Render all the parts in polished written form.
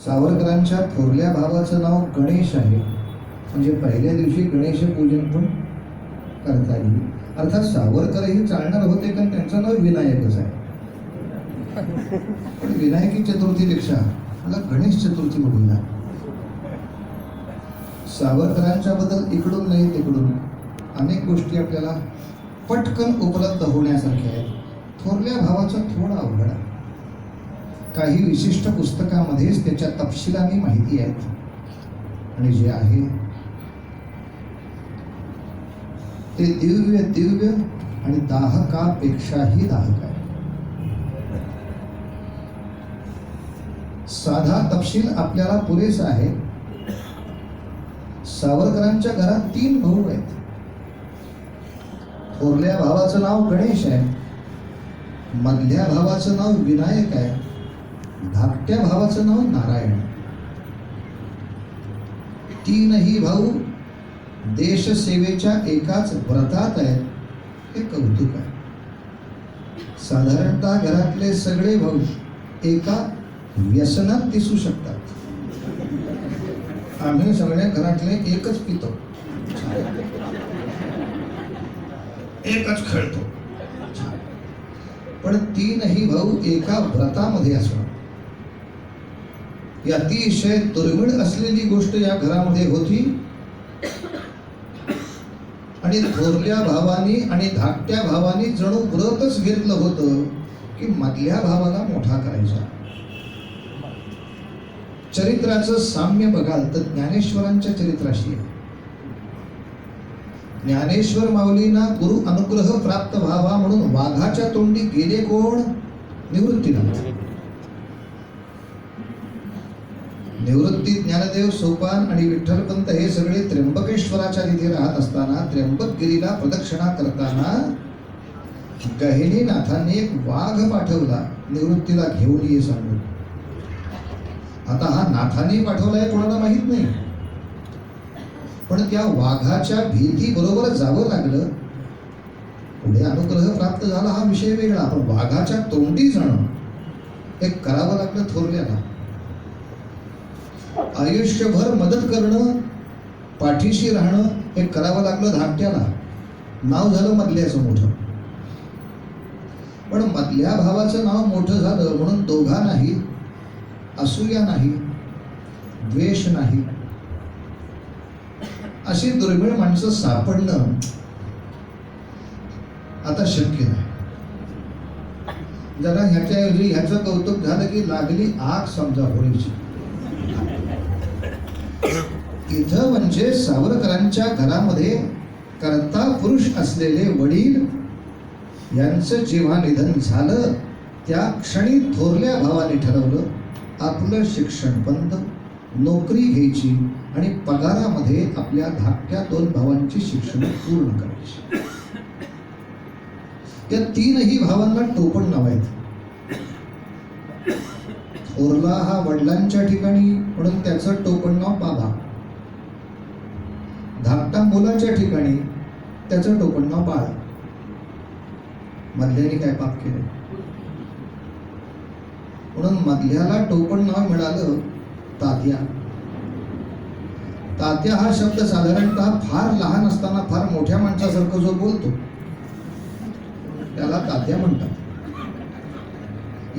सावरकरांच्या थोरल्या भावाचं नाव गणेश आहे, म्हणजे पहिल्या दिवशी गणेश पूजन पण करता येईल. अर्थात सावरकरही चालणार होते, कारण त्यांचं नाव विनायकच आहे. पण विनायकी चतुर्थीपेक्षा मला गणेश चतुर्थी बघूया. सावरकरांच्या बद्दल इकडून नाही तिकडून अनेक गोष्टी आपल्याला पटकन उपलब्ध होण्यासारख्या आहेत. थोरल्या भावाचं थोडं अवघड आहे. काही विशिष्ट पुस्तकामध्येच त्याच्या तपशिलाने माहिती आहेत, आणि जे आहे ते दिव्य दिव्य आणि दाहकापेक्षाही दाहक आहे. साधा तपशील आपल्याला पुरेसा आहे. सावरकरांच्या घरात 3 भाऊ आहेत. थोरल्या भावाचं नाव गणेश आहे, मधल्या भावाचं नाव विनायक आहे, धाकट्या भावाचं नाव नारायण. 3ही भाऊ देशसेवेच्या एकाच व्रतात आहेत. हे कौतुक आहे. साधारणतः घरातले सगळे भाऊ एका व्यसनात दिसू शकतात. आम्ही सगळ्या घरातले एकच पितो, एकच खेळतो, पण 3ही भाऊ एका व्रतामध्ये असणं ही अतिशय दुर्मिळ असलेली गोष्ट या घरामध्ये होती. आणि थोरल्या भावानी आणि धाकट्या भावानी जणू व्रतच घेतलं होतं की मधल्या भावाला मोठा करायचा. चरित्राचं साम्य बघाल तर ज्ञानेश्वरांच्या चरित्राशी आहे. ज्ञानेश्वर माऊलींना गुरु अनुग्रह प्राप्त व्हावा म्हणून वाघाच्या तोंडी गेले कोण? निवृत्तीनाथ. निवृत्ती, ज्ञानदेव, सोपान आणि विठ्ठलपंत हे सगळे त्र्यंबकेश्वराच्या तिथे राहत असताना त्र्यंबकगिरीला प्रदक्षिणा करताना गहिनीनाथांनी एक वाघ पाठवला निवृत्तीला घेऊन ये सांगून. आता हा नाथांनी पाठवलाय कोणाला माहित नाही, पण त्या वाघाच्या भीती बरोबर जावं लागलं. पुढे अनुग्रह प्राप्त झाला हा विषय वेगळा, पण वाघाच्या तोंडी जाणं हे करावं लागलं थोरल्याला. आयुष्यभर मदत करणं, पाठीशी राहणं हे करावं लागलं धाकट्याला. नाव झालं मधल्याचं मोठं, पण मधल्या भावाचं नाव मोठं झालं म्हणून दोघांनाही असूया नाही, द्वेष नाही. अशी दुर्मिळ माणसं सापडणं आता शक्य नाही. जरा ह्याच्याऐवजी ह्याचं कौतुक झालं की लागली आग समजा होळीची. इथं म्हणजे सावरकरांच्या घरामध्ये कर्ता पुरुष असलेले वडील यांचं जेव्हा निधन झालं त्या क्षणी थोरल्या भावाने ठरवलं आपलं शिक्षण बंद, नोकरी घ्यायची आणि पगारामध्ये आपल्या धाकट्या 2 भावांची शिक्षण पूर्ण करायची. या 3ही भावांना टोपण नाव आहेत. थोरला हा वडिलांच्या ठिकाणी म्हणून त्याचं टोपण नाव बाबा. धाकटा मुलाच्या ठिकाणी त्याचं टोपण नाव बाळ. मधल्याने काय पाप केलं म्हणून मधल्याला टोपण नाव मिळालं तात्या. तात्या हा शब्द साधारणतः फार लहान असताना फार मोठ्या माणसासारखं जो बोलतो त्याला तात्या म्हणतात.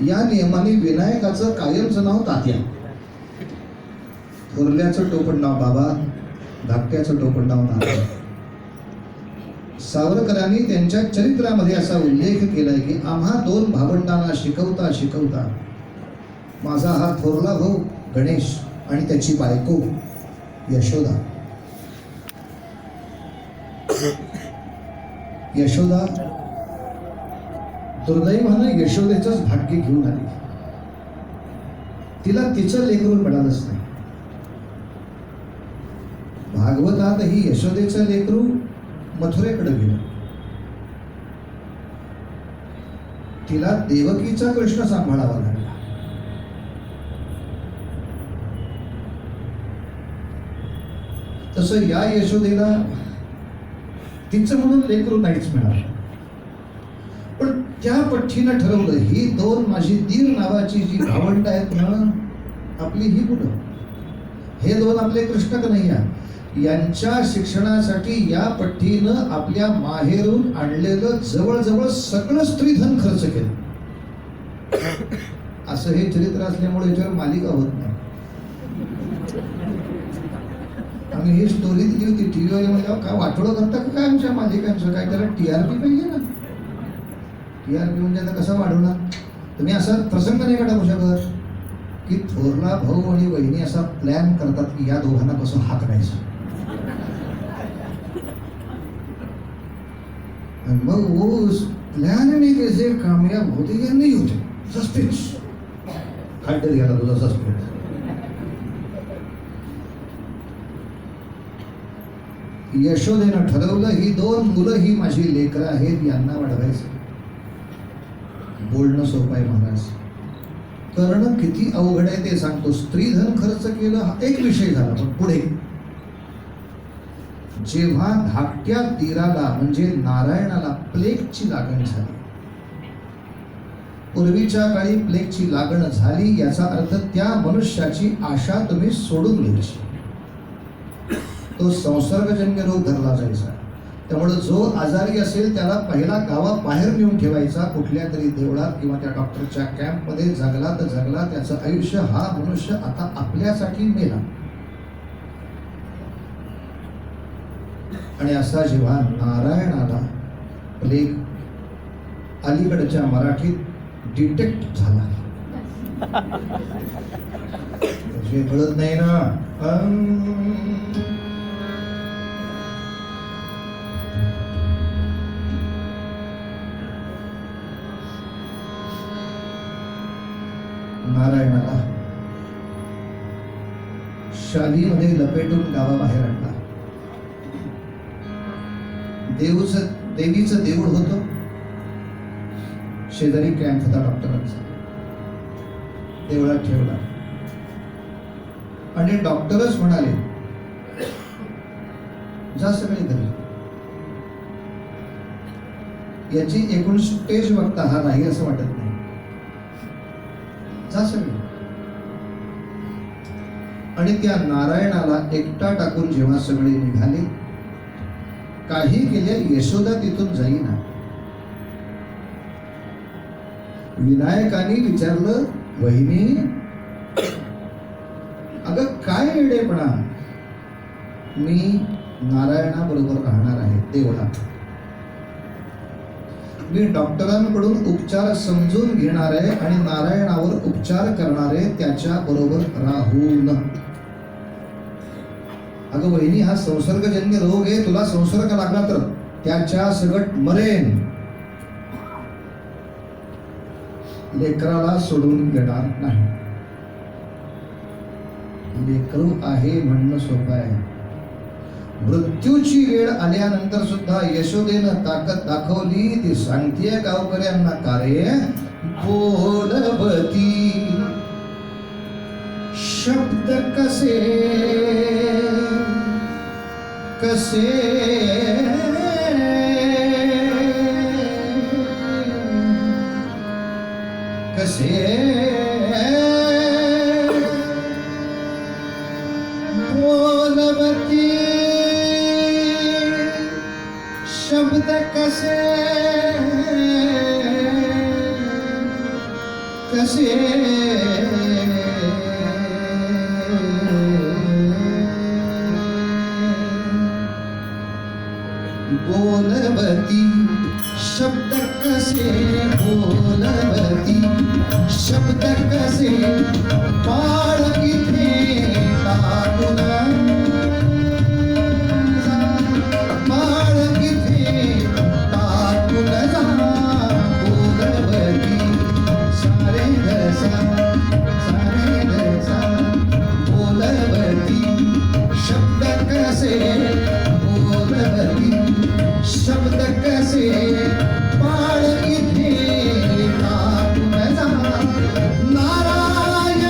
या नियमाने विनायकाचं कायमचं नाव तात्या. थोरल्याचं टोपण नाव बाबा, धाकट्याचं टोपण नाव नारायण. सावरकरांनी त्यांच्या चरित्रामध्ये असा उल्लेख केलाय की आम्हा 2 भावंडांना शिकवता शिकवता माझा हा थोरला भाऊ गणेश आणि त्याची बायको यशोदा. यशोदा दुर्दैवानं यशोदेचंच भाग्य घेऊन आली. तिला तिचं लेकरू मिळालंच नाही. भागवतात ही यशोदेचं लेकरू मथुरेकडे गेलं. तिला देवकीचा कृष्ण सांभाळावा लागला. तसं या यशोदेला तिचं म्हणून लेकरू नाहीच मिळालं. त्या पठ्ठीनं ठरवलं ही दोन माझी दीर नावाची जी भावंड आहेत ना आपली ही मुलं, हे दोन आपले कृष्ण कन्हैया, यांच्या शिक्षणासाठी या पट्टीनं आपल्या माहेरून आणलेलं जवळजवळ सगळं स्त्रीधन खर्च केलं. असं हे चरित्र असल्यामुळे याच्यावर मालिका होत नाही. आम्ही ही स्टोरी दिली होती टीव्हीवर, म्हणजे काय वाटोळं करता का काय आमच्या मालिकांचं, काय त्याला TRP पाहिजे ना. TRP म्हणजे आता कसं वाढवणार. तुम्ही असा प्रसंग नाही का टाकू शकत की थोरला भाऊ आणि बहिणी असा प्लॅन करतात की या दोघांना कसं हाकलायचं, मग वो प्लॅन में कैसे कामयाब होते या नहीं होते. सस्पेन्स खाटर गेला तुझा सस्पेन्स. यशोदेनं ठरवलं ही दोन मुलं ही माझी लेकरं आहेत, यांना वाढवायचं. बोलणं सोपं आहे महाराज, करणं किती अवघड आहे ते सांगतो. स्त्रीधन खर्च केलं हा एक विषय झाला, पण पुढे जेव्हा धाकट्या तीराला म्हणजे नारायणाला प्लेगची लागण झाली, पूर्वीच्या काळी प्लेगची लागण झाली याचा अर्थ त्या मनुष्याची आशा तुम्ही सोडून घ्यायची. तो संसर्गजन्य रोग धरला जायचा. त्यामुळे जो आजारी असेल त्याला पहिला गावाबाहेर नेऊन ठेवायचा, कुठल्या तरी देवळात किंवा त्या डॉक्टरच्या कॅम्पमध्ये. जगला तर जगला, त्याचं आयुष्य, हा मनुष्य आता आपल्यासाठी मेला. आणि असा जेव्हा नारायणाला प्लेग अलीकडच्या मराठीत डिटेक्ट झाला, जे कळत नाही ना, नारायणाला शालीमध्ये लपेटून गावाबाहेर आणला. देवीचं देऊळ होतं, शेजारी कॅम्प होता डॉक्टरांचा, देवळात ठेवला. आणि डॉक्टरच म्हणाले जा सगळे घरी. याची एकूण स्टेज बघता हा नाही असं वाटत नाही, जा सगळे. आणि त्या नारायणाला एकटा टाकून जेव्हा सगळे निघाले, काही केल्या यशोदा तिथून जाईना. विनायकाने विचारलं, वहिनी अगं काय येडेपणा, मी नारायणाबरोबर राहणार आहे देवळात, मी डॉक्टरांकडून उपचार समजून घेणार आहे आणि नारायणावर उपचार करणार आहे, त्याच्या बरोबर राहून. अगं वहिनी हा संसर्गजन्य रोग आहे, तुला संसर्ग लागला तर त्याच्या सकट मरेन, लेकराला सोडून घेणार नाही. लेकरू आहे म्हणणं सोपं आहे, मृत्यूची वेळ आल्यानंतर सुद्धा यशोदेनं ताकद दाखवली. ती सांगतीये गावकऱ्यांना, का रे बोलवती शब्द कसे कसे कसे बोलवती शब्द कसे कसे बोलवती शब्द कसे बोलवती शब्द कसे बाळ इथे टाकून बाळ इथे टाकून जा बोलवती सारे घसा बोलवती शब्द कसे बोलवती शब्द कसे बाळ इथे टाकून जा नारायण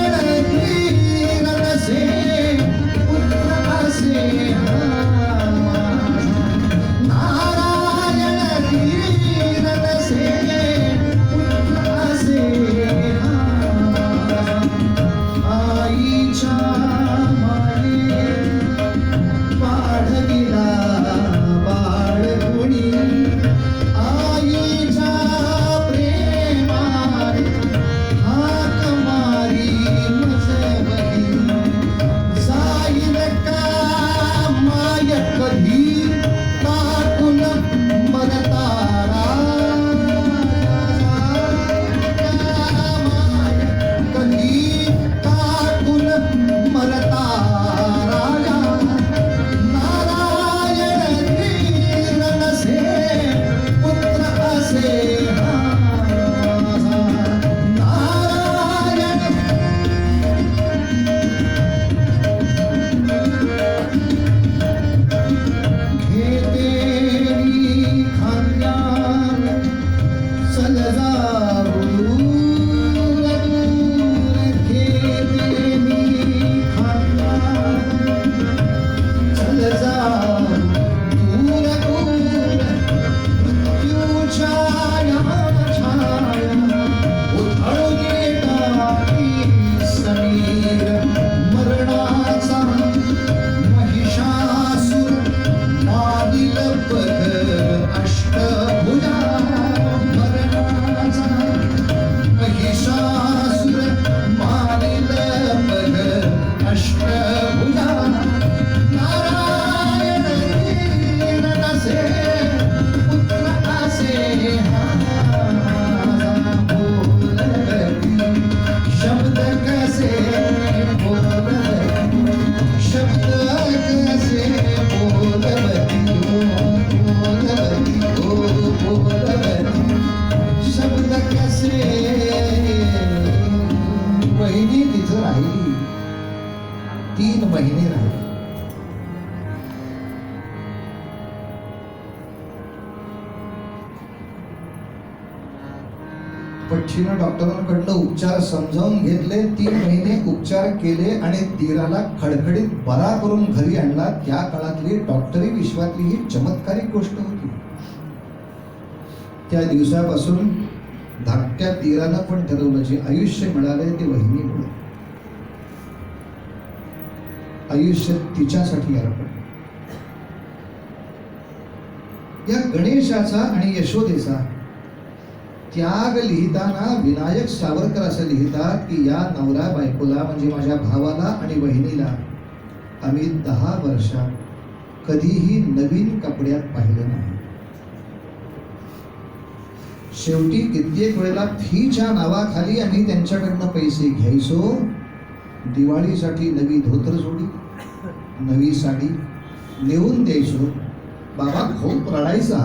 3 महिने राहिले. पठ्ठीनं डॉक्टरांकडनं उपचार समजावून घेतले. 3 महिने उपचार केले आणि दीराला खडखडीत बरा करून घरी आणला. त्या काळातली डॉक्टरी विश्वातली ही चमत्कारिक गोष्ट होती. त्या दिवसापासून धाकट्या दीरानं पण ठरवलं, जे आयुष्य मिळालंय ते वहिनीमुळे, आयुष्य तिच्यासाठी अर्पण. या गणेशाचा आणि यशोदेचा त्याग लिहिताना विनायक सावरकर असं लिहितात की या नवरा बायकोला म्हणजे माझ्या भावाला आणि वहिनीला आम्ही 10 वर्षात कधीही नवीन कपड्यात पाहिलं नाही. शेवटी कित्येक वेळेला फीच्या नावाखाली आम्ही त्यांच्याकडनं पैसे घ्यायचो. दिवाळीसाठी नवी धोतर जोडी, नवी साडी नेऊन द्यायचो. बाबा खूप रडायचा,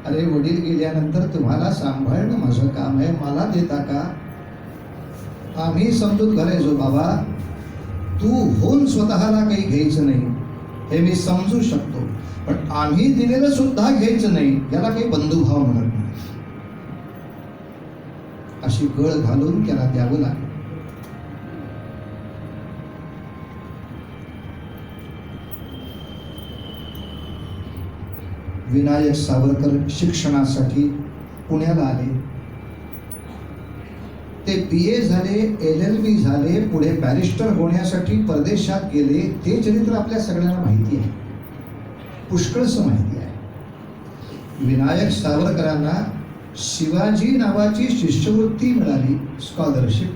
अरे वडील गेल्यानंतर तुम्हाला सांभाळणं माझं काम आहे, मला देता का? आम्ही समजूत घालायचो, बाबा तू होऊन स्वतःला काही घ्यायचं नाही हे मी समजू शकतो, पण आम्ही दिलेलं सुद्धा घ्यायचं नाही, याला काही बंधुभाव म्हणत नाही. अशी गळ घालून त्याला द्यावं लागेल. विनायक सावरकर शिक्षणासाठी पुण्याला आले. ते BA झाले, LLB झाले, पुढे बॅरिस्टर होण्यासाठी परदेशात गेले. ते चरित्र आपल्या सगळ्यांना माहिती आहे, पुष्कळसं माहिती आहे. विनायक सावरकरांना शिवाजी नावाची शिष्यवृत्ती मिळाली, स्कॉलरशिप,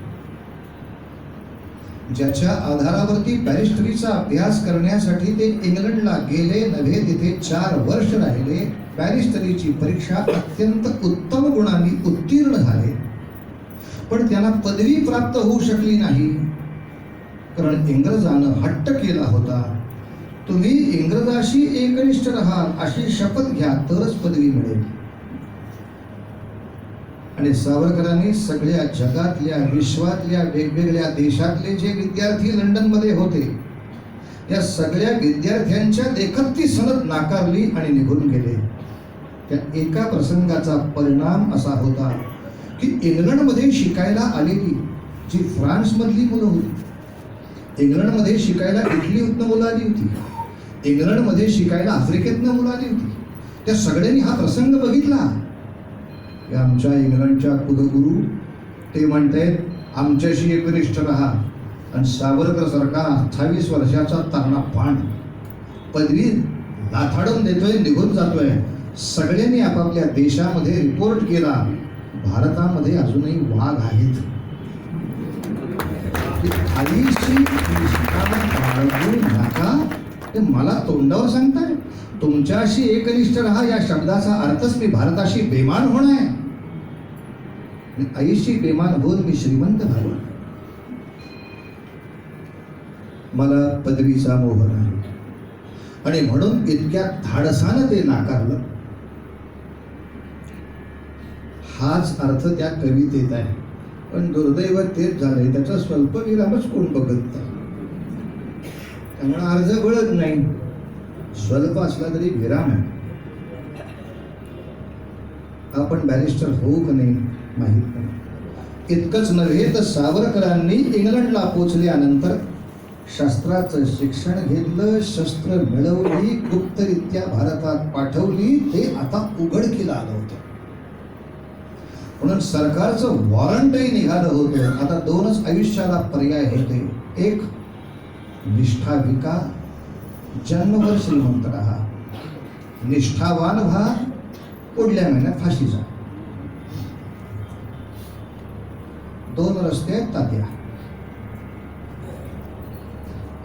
ज्याच्या आधारावरती बॅरिस्टरीचा अभ्यास करण्यासाठी ते इंग्लंडला गेले. नव्हे तिथे 4 वर्ष राहिले. बॅरिस्टरीची परीक्षा अत्यंत उत्तम गुणांनी उत्तीर्ण झाले, पण त्यांना पदवी प्राप्त होऊ शकली नाही, कारण इंग्रजानं हट्ट केला होता, तुम्ही इंग्रजाशी एकनिष्ठ राहाल, अशी शपथ घ्या तरच पदवी मिळेल. आणि सावरकरांनी सगळ्या जगातल्या, विश्वातल्या, वेगवेगळ्या देशातले जे विद्यार्थी लंडनमध्ये होते, या सगळ्या विद्यार्थ्यांच्या देखत ती सनद नाकारली आणि निघून गेले. त्या एका प्रसंगाचा परिणाम असा होता की इंग्लंडमध्ये शिकायला आलेली जी फ्रान्समधली मुलं होती, इंग्लंडमध्ये शिकायला इटलीतनं मुलं आली होती, इंग्लंडमध्ये शिकायला आफ्रिकेतनं मुलं आली होती, त्या सगळ्यांनी हा प्रसंग बघितला. आमच्या इंग्लंडच्या कुलगुरू ते म्हणतात आमच्याशी एकनिष्ठ राहा, आणि सावरकर सरकार 28 वर्षाचा तरणा पाण पदवी लाथाडून देतोय, निघून जातोय. सगळ्यांनी आपापल्या देशामध्ये रिपोर्ट केला, भारतामध्ये अजूनही वाघ आहेत. नका ते मला तोंडावर सांगताय. तुमच्याशी एकनिष्ठ राहा या शब्दाचा अर्थच मी भारताशी बेमान होणं आहे. आईशी बेमान होऊन मी श्रीमंत झालो. मला पदवीचा मोह नाही, आणि म्हणून इतक्या धाडसानं ते नाकारलं. हाच अर्थ त्या कवितेत आहे, पण दुर्दैव तेच झालंय, त्याचा स्वल्पविरामच कोण बघत नाही. त्यामुळे अर्ज गळत नाही, स्वल्प असला तरी विराम आहे. आपण बॅरिस्टर होऊ का नाही माहीत नाही. इतकंच नव्हे तर सावरकरांनी इंग्लंडला पोचल्यानंतर शस्त्राचं शिक्षण घेतलं, शस्त्र मिळवली, गुप्तरित्या भारतात पाठवली. ते आता उघडकीला आलं होतं, म्हणून सरकारचं वॉरंटही निघालं होतं. आता 2च आयुष्याला पर्याय होते, एक निष्ठा विका, जन्मभर श्रीमंत राहा, निष्ठावान व्हा, पुढल्या महिन्यात फाशी जा. 2 रस्ते आहेत तात्या.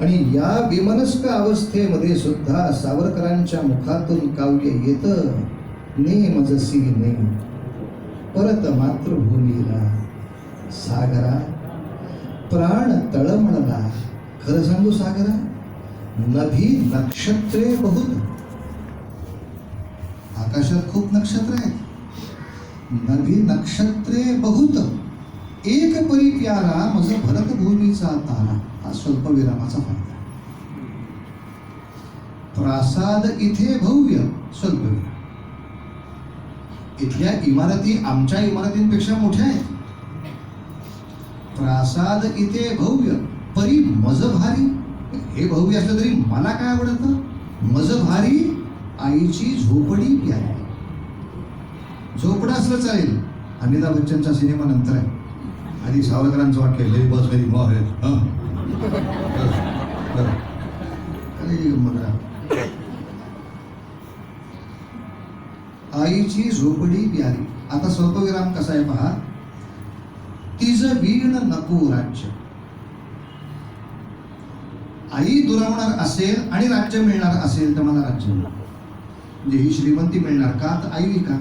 आणि या विमनस्क अवस्थेमध्ये सुद्धा सावरकरांच्या मुखातून काव्य येतं, नेम जसी नेम परत मातृभूमीला, सागरा प्राण तळमळला. खरं सांगू सागरा, नभी नक्षत्रे बहुत, आकाशात खूप नक्षत्र आहेत, नभी नक्षत्रे बहुत, एक परी प्यारा मज भरतभूमीचा तारा, हा स्वल्पविरामाचा फायदा. प्रासाद इथे भव्य, स्वल्पविराम. इथल्या इमारती आमच्या इमारतींपेक्षा मोठ्या आहेत. प्रासाद इथे भव्य परी मज भारी. हे भव्य असलं तरी मला काय आवडतं? मज भारी आईची झोपडी प्यारी. झोपडं असलं चालेल. अमिताभ बच्चनचा सिनेमा नंतर आहे. आधी सावरकरांचं वाक्य, मेरी बस मेरी माँ है. आईची झोपडी प्यारी. आता स्वल्पविराम कसा आहे पहा. तिज वीण नको राज्य. आई दुरावणार असेल आणि राज्य मिळणार असेल तर मला राज्य मिळणार. म्हणजे ही श्रीमंती मिळणार का, तर आई का.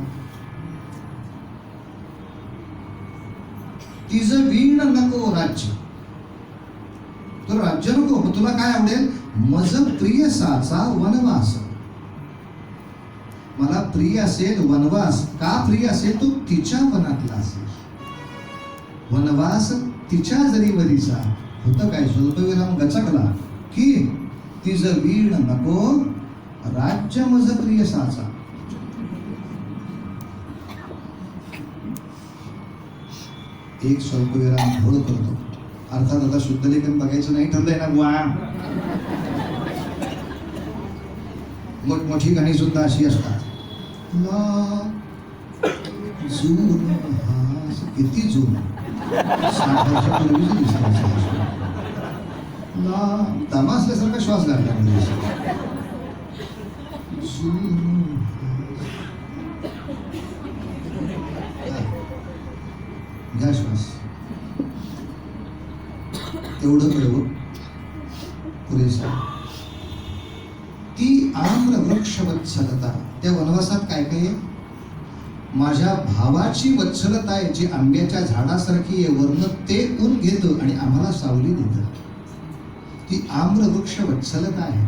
तिज वीण नको राज्य. तर राज्य नको, तुला काय आवडेल? मज प्रिय साचा वनवास. मला प्रिय असेल वनवास. का प्रिय असेल? तो तिच्या वनातला असेल. वनवास तिच्या जरीवरीचा. होतं काय? स्वल्पविराम गचकला की तिज वीण नको राज्य मज प्रिय साचा. एक स्वल्पविराम घोळ करतो. अर्थात आता शुद्धलेखन बघायचं नाही ठरलंय ना बुवा. मोठमोठी गाणी सुद्धा अशी असतात. ला जून हा किती जून 60 वर्षापूर्वीच दिसत. ला दमा असल्यासारखा श्वास लागला. घ्या श्वास. तेवढं कळव पुरेसा. ती आम्र वृक्ष वत्सलता. त्या वनवासात काय काय आहे? माझ्या भावाची वत्सलता आहे, जी आंब्याच्या झाडासारखी आहे. वर्ण ते ऊन घेतं आणि आम्हाला सावली देतं. ती आम्र वृक्ष वत्सलता आहे.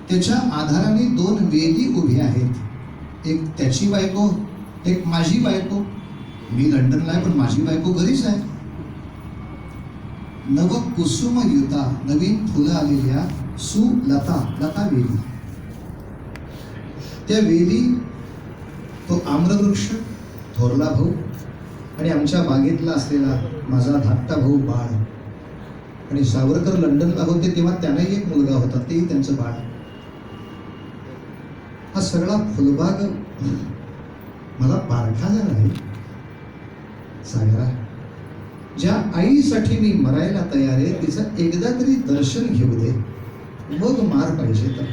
त्याच्या आधाराने 2 वेली उभ्या आहेत. एक त्याची बायको, एक माझी बायको. मी लंडनला आहे पण माझी बायको घरीच आहे. नव कुसुम युता, नवीन फुलं आलेल्या सुलता, लता वेली. त्या वेली, तो आम्रवृक्ष, थोरला भाऊ आणि आमच्या बागेतला असलेला माझा धाकटा भाऊ बाळ. आणि सावरकर लंडनला होते तेव्हा त्यांनाही एक मुलगा होता, तेही त्यांचं बाळ. हा सगळा फुलबाग मला पारखा झाला आहे. सागरा, ज्या आईसाठी मी मरायला तयार आहे तिचं एकदा तरी दर्शन घेऊ दे, मग मार पाहिजे तर.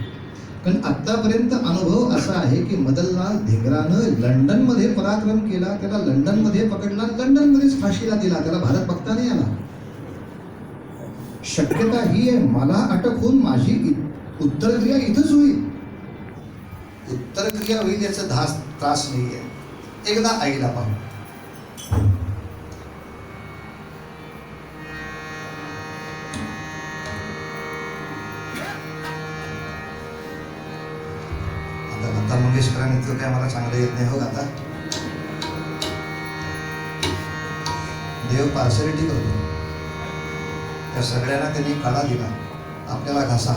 कारण आत्तापर्यंत अनुभव असा आहे की मदनलाल धिंगरानं लंडनमध्ये पराक्रम केला, त्याला लंडनमध्ये पकडला, लंडनमध्येच फाशीला दिला, त्याला भारत बघता नाही आला. शक्यता ही आहे मला अटक होऊन माझी उत्तरक्रिया इथंच होईल. उत्तरक्रिया होईल याचा त्रास नाही आहे. एकदा आईला पाहू. लता मंगेशकरांनी काय मला चांगलं येत नाही हो आता. देव पार्सॅलिटी करतो. त्या सगळ्यांना त्यांनी कडा दिला, आपल्याला घासा.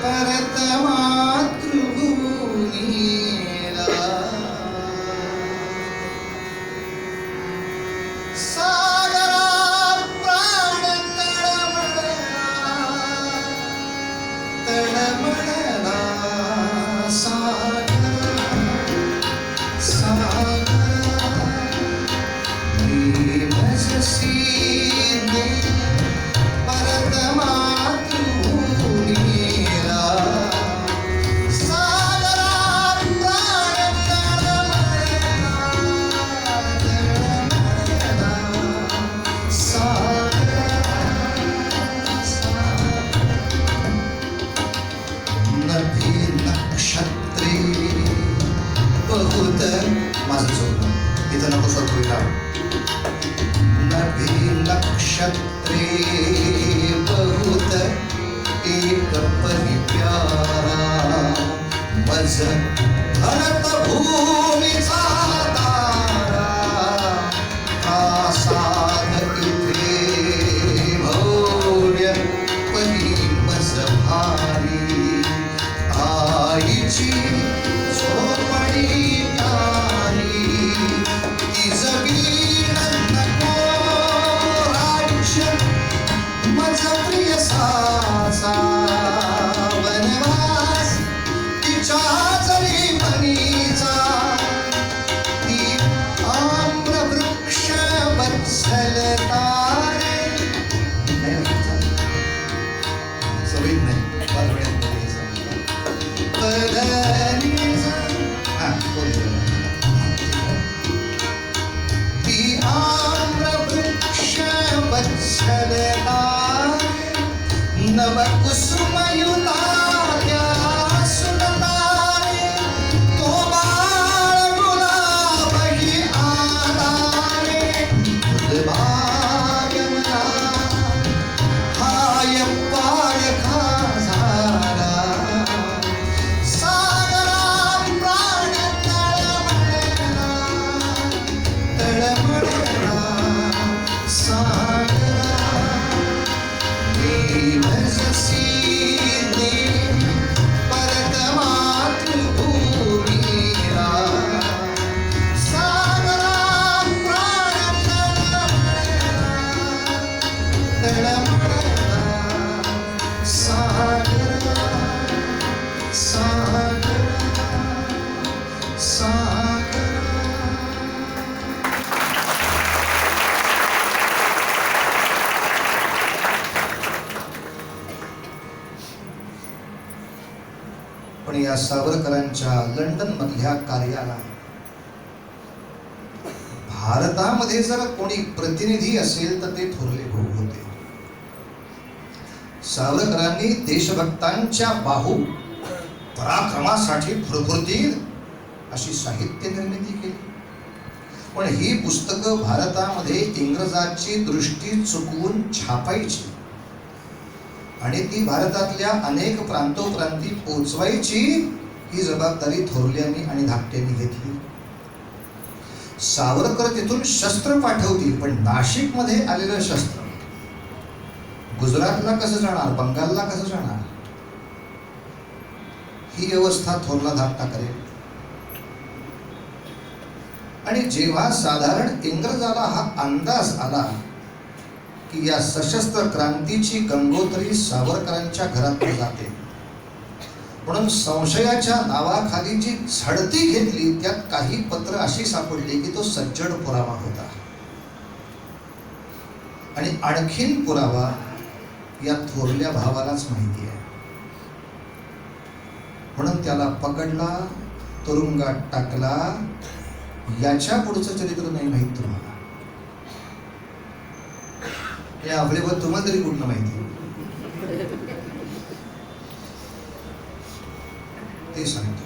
परत मातृभूमीला सागरा प्राण तळमळला, मज भरत भूमीचा तारा का साध इथे भव्य परी मज भारी आईची झोपडी प्यारी ती जगीन नको राज्य मज प्रिय साचा वनवास तिच्या जरी मनीचा ती आम्रवृक्ष वत्सल तारे सवयीत नाही ती आम्रवृक्ष वत्सल तारे नव कुसुमयुता त्या सुनतारे तो बाळ गुलाबही आलारे भाग्यमला हाय पाळखा झाला सागरा प्राण तळमळला सागरा परत मातृभूमीला सागरा प्राण तळमळला सागरा सागरा सागरा. पण या सावरकरांच्या लंडन मधल्या कार्याला भारतामध्ये जर कोणी प्रतिनिधी असेल तर ते थोरले भाऊ होते. सावरकरांनी देशभक्तांच्या बाहू पराक्रमासाठी फुरफुरतील अशी साहित्य निर्मिती केली. पण ही पुस्तकं भारतामध्ये इंग्रजांची दृष्टी चुकवून छापायची आणि ती भारतातल्या अनेक प्रांतोप्रांती पोचवायची ही जबाबदारी थोरल्यांनी आणि धाकट्यांनी घेतली. सावरकर तिथून शस्त्र पाठवतील, पण नाशिक मध्ये आलेलं शस्त्र गुजरातला कसं जाणार, बंगालला कसं जाणार, ही व्यवस्था थोरला धाकटा करेल. आणि जेव्हा साधारण इंग्रजाला हा अंदाज आला की या सशस्त्र क्रांतीची गंगोत्री सावरकरांच्या घरात जाते, म्हणून संशयाच्या नावाखाली जी झडती घेतली त्यात काही पत्र अशी सापडली की तो सज्जड पुरावा होता. आणि आणखीन पुरावा या थोरल्या भावालाच माहिती आहे, म्हणून त्याला पकडला, तुरुंगात टाकला. याच्या पुढचं चरित्र नाही माहित तुम्हाला. या आपल्याबद्दल तुम्हाला तरी कुठलं माहिती ते सांगतो.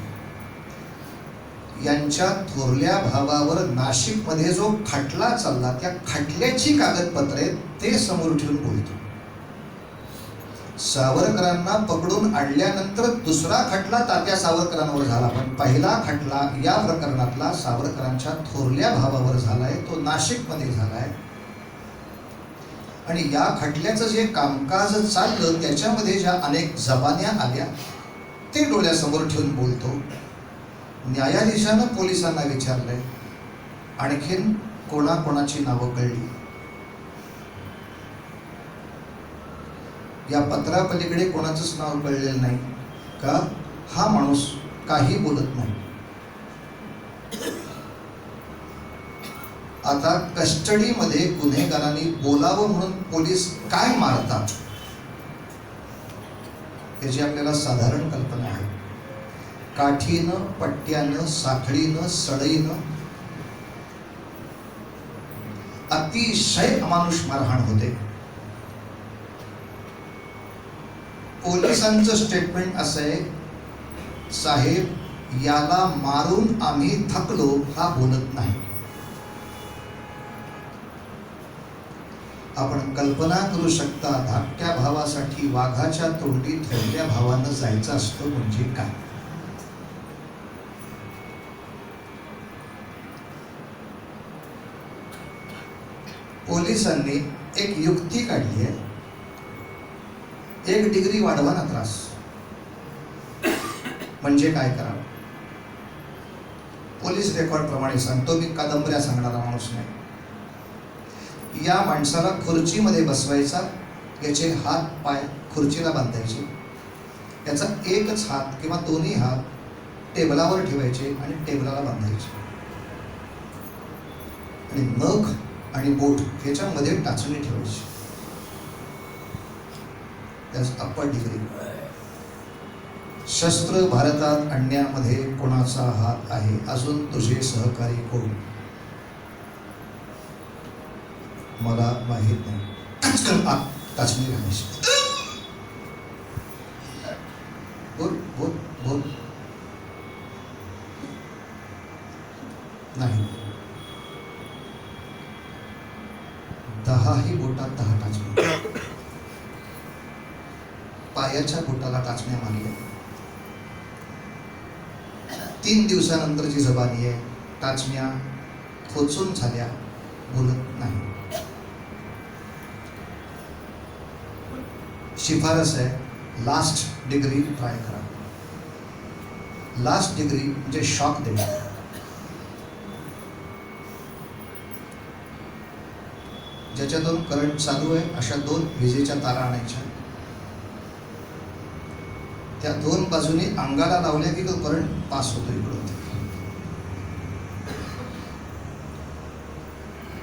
यांच्या थोरल्या भावावर नाशिक मध्ये जो खटला चालला त्या खटल्याची कागदपत्रे ते समोर ठेवून बोलतो. सावरकरांना पकडून आणल्यानंतर दुसरा खटला तात्या सावरकरांवर झाला, पण पहिला खटला या प्रकरणातला सावरकरांच्या थोरल्या भावावर झालाय, तो नाशिक मध्ये झालाय. आणि या खटल्याचं जे कामकाज चाललं त्याच्यामध्ये ज्या अनेक जबान्या आल्या ते डोळ्यासमोर ठेवून बोलतो. न्यायाधीशानं पोलिसांना विचारलंय आणखीन कोणाकोणाची नावं कळली. या पत्रापलीकडे कोणाचंच नाव कळलेलं नाही का हा माणूस काही बोलत नाही. आता कस्टडीमध्ये गुन्हेगारांनी बोलावं म्हणून पोलीस काय मारतात याची आपल्याला साधारण कल्पना आहे. काठीनं, पट्ट्यानं, साखळीनं, सळईनं अतिशय अमानुष मारहाण होते. पोलिसांचं स्टेटमेंट असं आहे, साहेब याला मारून आम्ही थकलो, हा बोलत नाही. आपण कल्पना करू शकता धाकट्या भावासाठी वाघाच्या तोंडी थोरल्या भावानं जायचं असतं म्हणजे काय. पोलिसांनी एक युक्ती काढली आहे, 1 डिग्री वाढवा ना त्रास. म्हणजे काय करावं? पोलीस रेकॉर्ड प्रमाणे सांगतो, मी कादंबऱ्या सांगणारा माणूस नाही. या माणसाला खुर्चीमध्ये बसवायचा, याचे हात पाय खुर्चीला बांधायचे, याचा एकच हात किंवा दोन्ही हात टेबलावर ठेवायचे आणि टेबलाला बांधायचे, आणि नख आणि बोट ह्याच्यामध्ये टाचणी ठेवायची. त्याच अप्पर डिग्री. शस्त्र भारतात आणण्यामध्ये कोणाचा हात आहे? अजून तुझे सहकारी कोण? मला माहित नाही. टाचणी घालायची. बोल बोल बोल. नाही. 10ही बोटात 10 टाचण्या. पायाच्या बोटाला टाचण्या मारल्या. 3 दिवसानंतरची जबानी आहे. टाचण्या खोचून झाल्या, बोलत नाही. शिफारस आहे, लास्ट डिग्री ट्राय करा. लास्ट डिग्री म्हणजे शॉक देणे. ज्याच्यातून करंट चालू आहे अशा 2 विजेच्या तारा आणायच्या, त्या 2 बाजूनी अंगाला लावल्या की तो करंट पास होतो इकडून.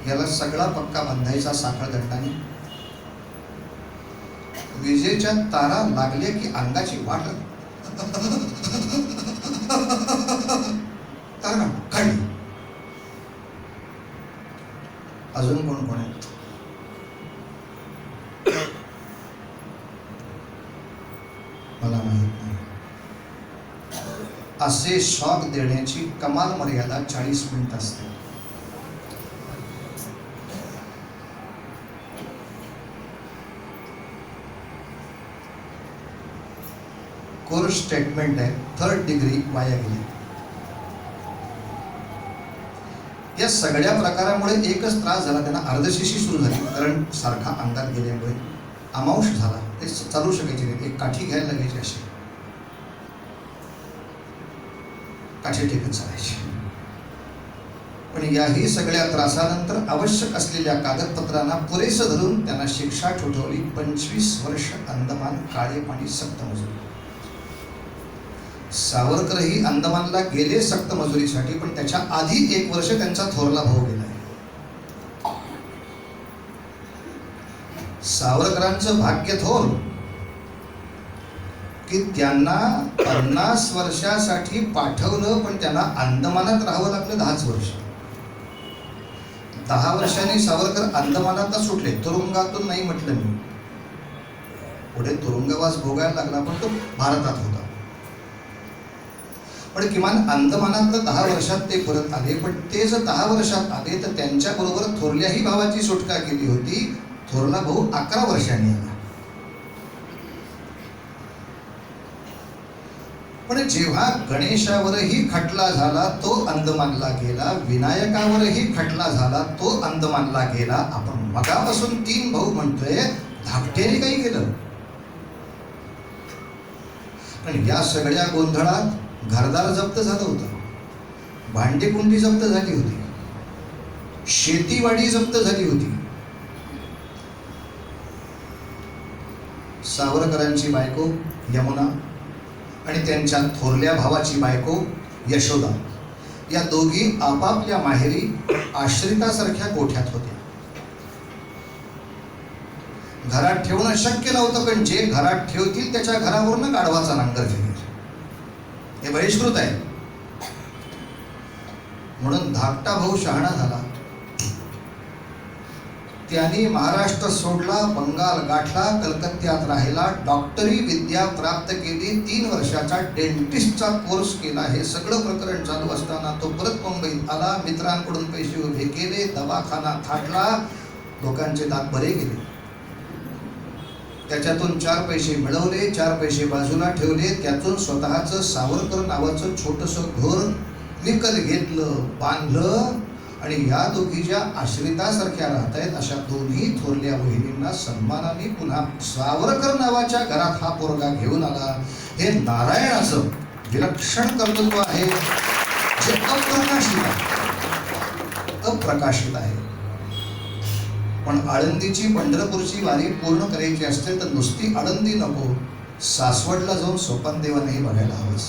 याला सगळा पक्का बांधायचा साखळ दंडाने. विजेच्या तारा लागल्या की अंगाची वाट तारा काढली. अजून कोण कोण आहे? मला माहित नाही. असे शॉक देण्याची कमाल मर्यादा 40 मिनिट असते. कोर्स स्टेटमेंट आहे, 3rd डिग्री वाया गेली. या सगळ्या प्रकारामुळे एकच त्रास झाला, त्यांना अर्धशिशी सुरू झाली. करंट सारखा अंगात गेल्यामुळे अमांश झाला. ते चालू शकायचे नाही. एक काठी घ्यायला लागायची, अशी काठी टेकत चालायची. पण याही सगळ्या त्रासानंतर आवश्यक असलेल्या कागदपत्रांना पुरेसं धरून त्यांना शिक्षा ठोठावली. 25 वर्ष अंदमान काळे पाणी सक्त मजुरी. सावरकरही अंदमानला गेले सक्त मजुरीसाठी, पण त्याच्या आधी 1 वर्ष त्यांचा थोरला भाऊ गेलाय. सावरकरांचं भाग्य थोर की त्यांना 50 वर्षासाठी पाठवलं, पण त्यांना अंदमानात राहावं लागलं 10च वर्ष. 10 वर्षांनी सावरकर अंदमानातच सुटले. तुरुंगातून नाही म्हटलं मी, पुढे तुरुंगवास भोगायला लागला, पण तो भारतात होता. पण किमान अंदमानातलं 10 वर्षात ते परत आले. पण ते जर 10 वर्षात आले तर त्यांच्याबरोबर थोरल्याही भावाची सुटका केली होती. थोरला भाऊ 11 वर्षांनी आला. पण जेव्हा गणेशावरही खटला झाला तो अंदमानला गेला, विनायकावरही खटला झाला तो अंदमानला गेला. आपण मगापासून 3 भाऊ म्हणतोय, धाकट्याने काही केलं? पण या सगळ्या गोंधळात घरदार जप्त झालं होतं, भांडेकुंडी जप्त झाली होती, शेतीवाडी जप्त झाली होती. सावरकरांची बायको यमुना आणि त्यांच्या थोरल्या भावाची बायको यशोदा, या दोघी आपापल्या माहेरी आश्रितासारख्या कोठ्यात होत्या. घरात ठेवणं शक्य नव्हतं, पण जे घरात ठेवतील त्याच्या घरावरून गाढवाचा नांगर फिरेल, हे बहिष्कृत आहे. म्हणून धाकटा भाऊ शहाणा झाला. त्यांनी महाराष्ट्र सोडला, बंगाल गाठला, कलकत्त्यात राहिला, डॉक्टरी विद्या प्राप्त केली, 3 वर्षाचा डेंटिस्टचा कोर्स केला. हे सगळं प्रकरण चालू असताना तो परत मुंबईत आला. मित्रांकडून पैसे उभे केले, दवाखाना थाटला, लोकांचे दात बरे गेले. त्याच्यातून 4 पैसे मिळवले, 4 पैसे बाजूला ठेवले. त्यातून स्वतःचं सावरकर नावाचं छोटंसं घर विकत घेतलं, बांधलं आणि या दोघी ज्या आश्रितासारख्या राहत आहेत अशा दोन्ही थोरल्या बहिणींना सन्मानाने पुन्हा सावरकर नावाच्या घरात हा पोरगा घेऊन आला. हे नारायणाचं विलक्षण कर्तृत्व आहे, जे अप्रकाशित आहे, अप्रकाशित आहे. पण आळंदीची पंढरपूरची वारी पूर्ण करायची असते तर नुसती आळंदी नको, सासवडला जाऊन सोपानदेवानेही बघायला हवंच,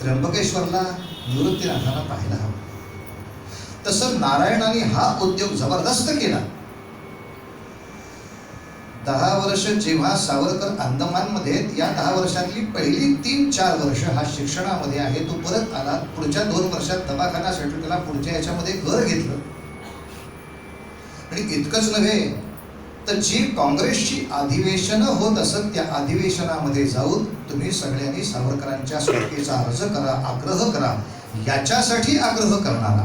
त्र्यंबकेश्वरला निवृत्तीनाथांना पाहायला हवं. तसं नारायणाने हा उद्योग जबरदस्त केला. 10 वर्ष जेव्हा सावरकर अंदमानमध्ये, या 10 वर्षातली पहिली 3-4 वर्ष हा शिक्षणामध्ये आहे. तो परत आला, पुढच्या 2 वर्षात दवाखाना सेटल केला, पुढच्या याच्यामध्ये घर घेतलं. आणि इतकंच नव्हे तर जी काँग्रेसची अधिवेशनं होत असत त्या अधिवेशनामध्ये जाऊन तुम्ही सगळ्यांनी सावरकरांच्या सुटकेचा अर्ज करा, आग्रह करा, याच्यासाठी आग्रह करणारा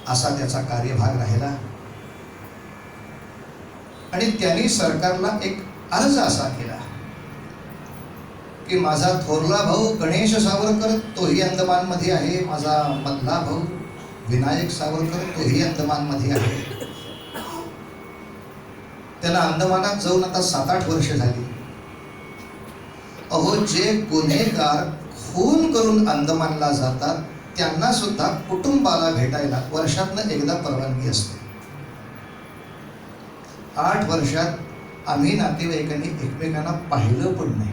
असा त्याचा कार्यभाग राहिला. आणि त्यांनी सरकारला एक अर्ज असा केला की माझा थोरला भाऊ गणेश सावरकर तोही अंदमानमध्ये आहे, माझा मधला भाऊ विनायक सावरकर तोही अंदमानमध्ये आहे. त्याला अंदमानात जाऊन आता 7-8 वर्ष झाली. अहो, जे गुन्हेगार खून करून अंदमानला जातात त्यांना सुद्धा कुटुंबाला भेटायला वर्षातनं एकदा परवानगी असते. 8 वर्षात आम्ही नातेवाईकांनी एकमेकांना पाहिलं पण नाही.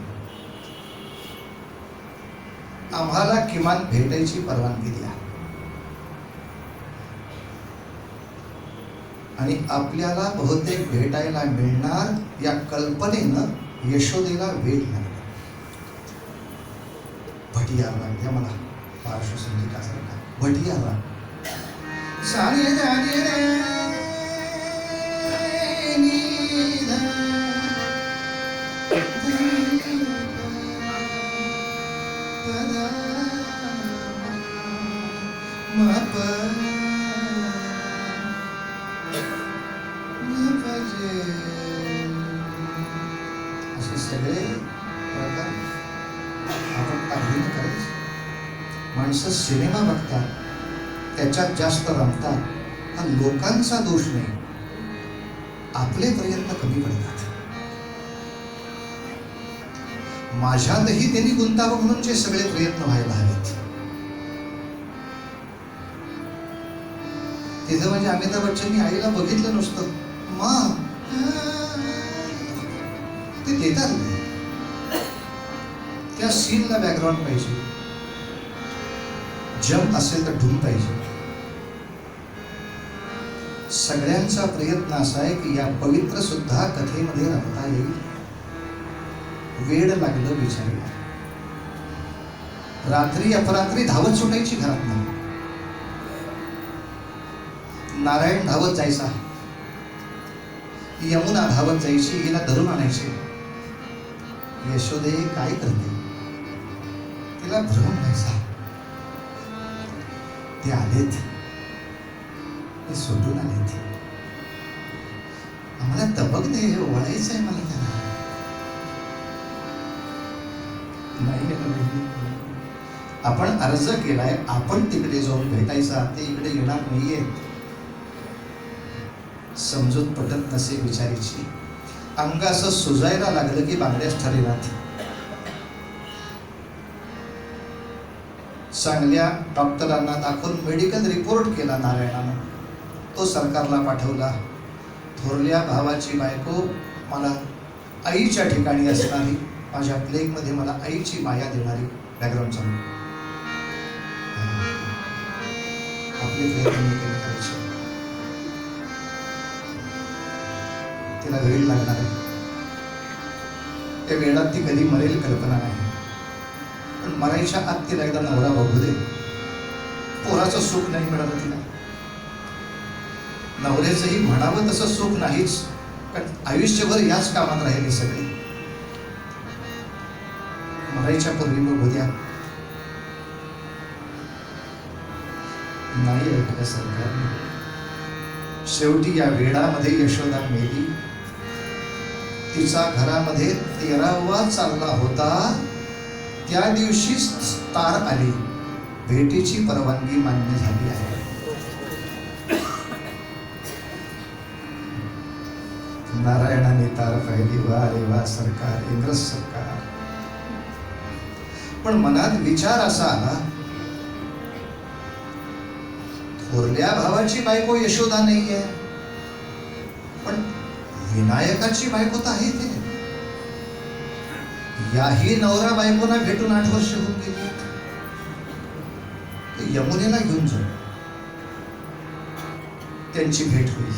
आम्हाला किमान भेटायची परवानगी द्या. आणि आपल्याला बहुतेक भेटायला मिळणार या कल्पनेनं यशोदेला वेळ लागला. भटियार लागल्या मला पार्श्वसंगीतासारखा भटियार असे सगळे प्रकार आपण पाहिलं करायचं. माणसं सिनेमा बघतात, त्याच्यात जास्त रमतात. हा लोकांचा दोष नाही, आपले प्रयत्न कमी पडतात. माझ्यातही त्यांनी गुंतावं म्हणून जे सगळे प्रयत्न व्हायला हवेत. तिथं म्हणजे अमिताभ बच्चननी आईला बघितलं नुसतं मा ते देतात नाही. त्या सीनला बॅकग्राऊंड पाहिजे, जम असेल तर ढूंढ पाहिजे. सगळ्यांचा प्रयत्न असा आहे की या पवित्र सुद्धा कथेमध्ये रमता येईल. वेळ लागलं बिचारीला. रात्री अपरात्री धावत सुटायची घरात नाही. नारायण धावत जायचा, यमुना धावत जायची, हिला धरून आणायचे. यशोदे काय करते तिला भ्रम व्हायचा. ते आलेत, ते सोडून आलेत, आम्हाला तबक दे, वळायचं आहे मला त्यांना. नाही आपण अर्ज केलाय, आपण तिकडे जाऊन भेटायचा, ते इकडे येणार नाहीये. समजूत पटत नसे बिचारीची. अंग असं सुजायला लागलं की बांगड्याच ठरेनात. चांगल्या डॉक्टरांना दाखवून मेडिकल रिपोर्ट केला नारायणानं. तो सरकारला पाठवला. थोरल्या भावाची बायको मला आईच्या ठिकाणी असणारी, माझ्या प्लेगमध्ये मला आईची माया देणारी. बॅकग्राऊंड चालू. आपले प्रयत्न करायचे. तिला वेळ लागणार आहे. त्या वेळात ती कधी मरेल कल्पना नाही. पण मरायच्या आत तिला एकदा नवरा बघू दे. पोराचं सुख नाही मिळालं तिला. नवऱ्याचंही म्हणावं तसं सुख नाहीच, कारण आयुष्यभर याच कामात राहिले सगळे. मरायच्या पूर्वी बघू द्या. नाही ऐकलं सरकारने. शेवटी या वेळामध्ये यशोदा मेली. तिचा घरामध्ये 13वा चालला होता त्या दिवशीच तार आली. भेटीची परवानगी मान्य झाली आहे. नारायणाने तार पाहिली, वा रे वा सरकार, इंग्रज सरकार. पण मनात विचार असा आला, थोरल्या भावाची बायको यशोदा नाहीये, पण विनायकाची बायको तर आहे. ते याही नवरा बायकोना भेटून 8 वर्ष होऊन गेली. ते यमुनेला घेऊन जाऊ, त्यांची भेट होईल.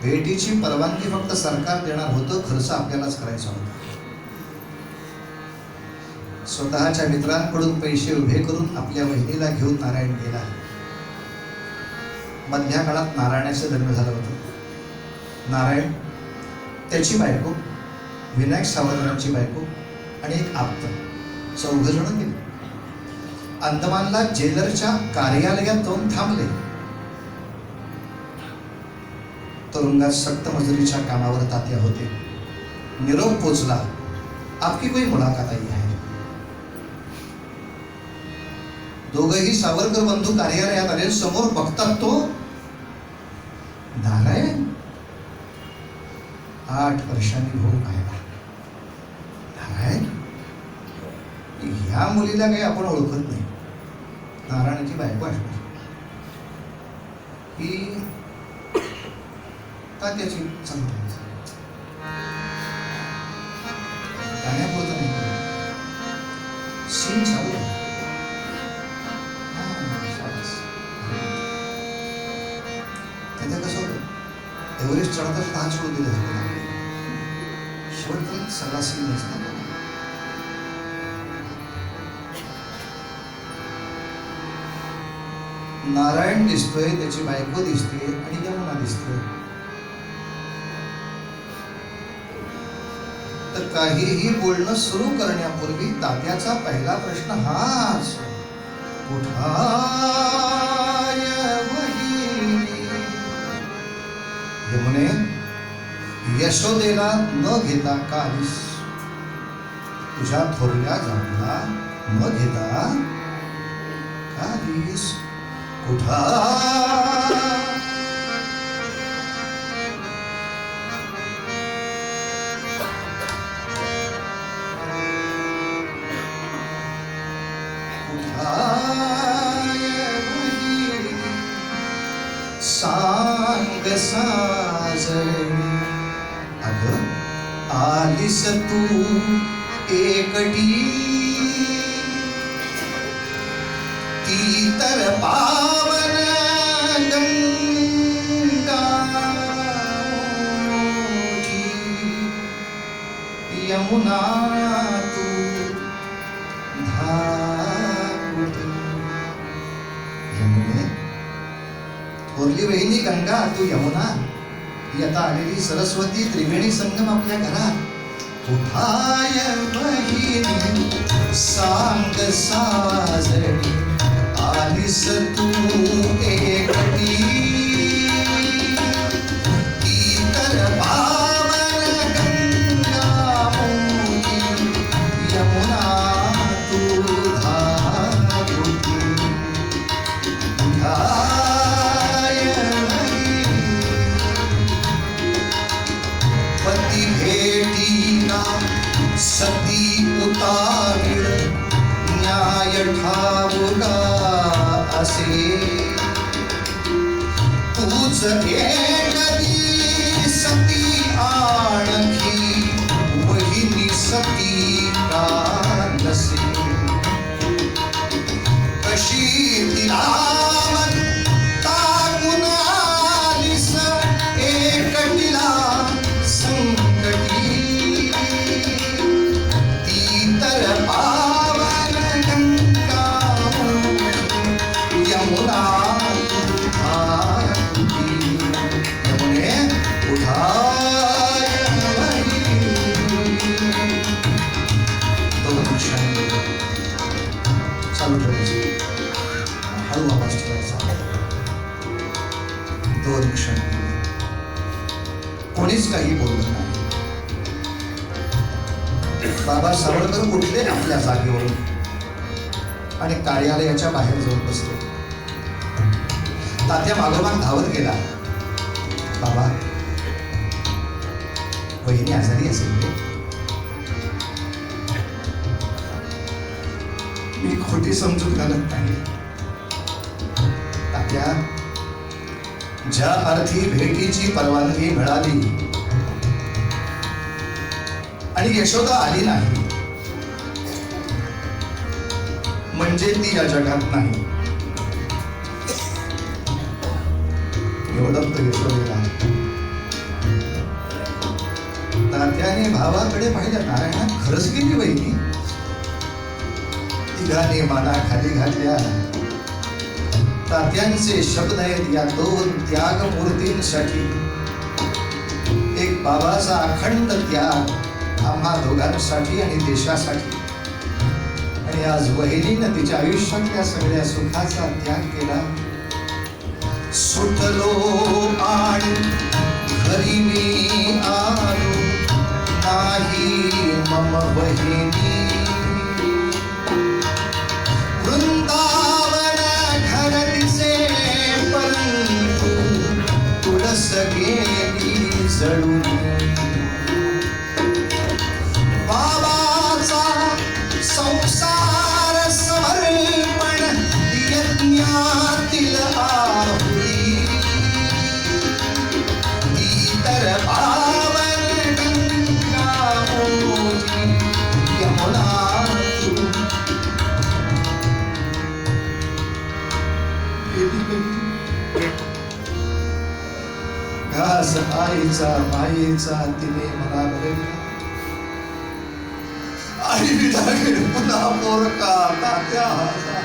भेटीची परवानगी फक्त सरकार देणार होतं, खर्च आपल्यालाच करायचा होता. स्वतःच्या मित्रांकडून पैसे उभे करून आपल्या बहिणीला घेऊन नारायण गेला. मधल्या काळात नारायणाचं लग्न झालं होतं. नारायण, त्याची बायको, विनायक सावरकरांची बायको आणि एक आप्त, 4 जण गेले. अंदमानला जेलरच्या कार्यालयात जाऊन थांबले. तुरुंगात सक्त मजुरीच्या कामावर तात्या होते. निरोप पोचला, आपकी कोई मुलाकात आई आहे. दोघंही सावरकर बंधू कार्यालयात आले. समोर बघतात तो नारायण. 8 वर्षांनी भाऊ पाहिला. नारायण, ह्या मुलीला काही आपण ओळखत नाही. नारायणाची बायको असणार ही त्याची चांगली गाण्यापुरतं नाही, सीन चालू आहे. त्याच्या कसं होतं, एव्हरेस्ट चढताच हात सोडून दिलं होतं. शेवटपर्यंत सगळा सीन नसतो. नारायण दिसतोय, त्याची बायको दिसते आणि यमुना दिसतोय. तर काहीही बोलणं सुरू करण्यापूर्वी तात्याचा पहिला प्रश्न हाच, यमुने, यशोदेला न घेता का आलीस? तुझ्या थोरल्या जाऊला न घेता का आलीस? कुठा सांग साजणी, अगं आलीस तू एकटी, ती तर पावन गंगा मोठी, यमुना तू धाकुटी. यमुने, थोरली बहिणी गंगा, तू यमुना, ही आता आलेली सरस्वती, त्रिवेणी संगम आपल्या घरात. कुठाय बहिणी सांग साजणी, आलीस तू एकटी, ती तर पावन गंगा मोठी, यमुना तू धाकुटी. पती भेटीना सती उतावीळ, न्याय ठाऊका असे, तूच एकदी सती आणखी, वहिनी सती का नसे. कशी तिला टाकून आलीस एकटीला संकटी, ती तर पावन गंगा यमुना तू धाकुटी. यमुने, उठाय दोन क्षण चालू ठेवायचं, हळू आवाज ठेवायचा. 2 क्षण कोणीच काही बोललं नाही. बाबा सावरकर उठले आपल्या जागेवरून. आणि कार्यालयाच्या बाहेर जाऊन बसतो. तात्या मागोमाग धावत गेला. बाबा, वहिनी आजारी असेल रे. मी खोटी समजूत घालत नाही. तात्या, ज्या अर्थी भेटीची परवानगी मिळाली आणि यशोदा आली नाही म्हणजे ती या जगात नाही. एवढं तर यशोदेला. तात्याने भावाकडे पाहिलं. नारायणा, खरंच गेली वहिनी. तिघांनी माना खाली घातल्या. तात्यांचे शब्द आहेत या दोन त्याग मूर्तींसाठी. एक बाबाचा अखंड त्याग आम्हा दोघांसाठी आणि देशासाठी, आणि आज वहिनीनं तिच्या आयुष्यातल्या सगळ्या सुखाचा त्याग केला. सुटलो आणि घरी मी आलो नाही मम वहिनी. वृंदावन घर दिसे परंतु तुळस गेली जळून. बाबाचा संसार समर्पण यज्ञातील आहुती. इतर पावन गंगा ओजी यमुना तू. घास आईचा मायेचा तिने मला बरविला. आई विधागे पुन्हा पोरका तात्या हाचा.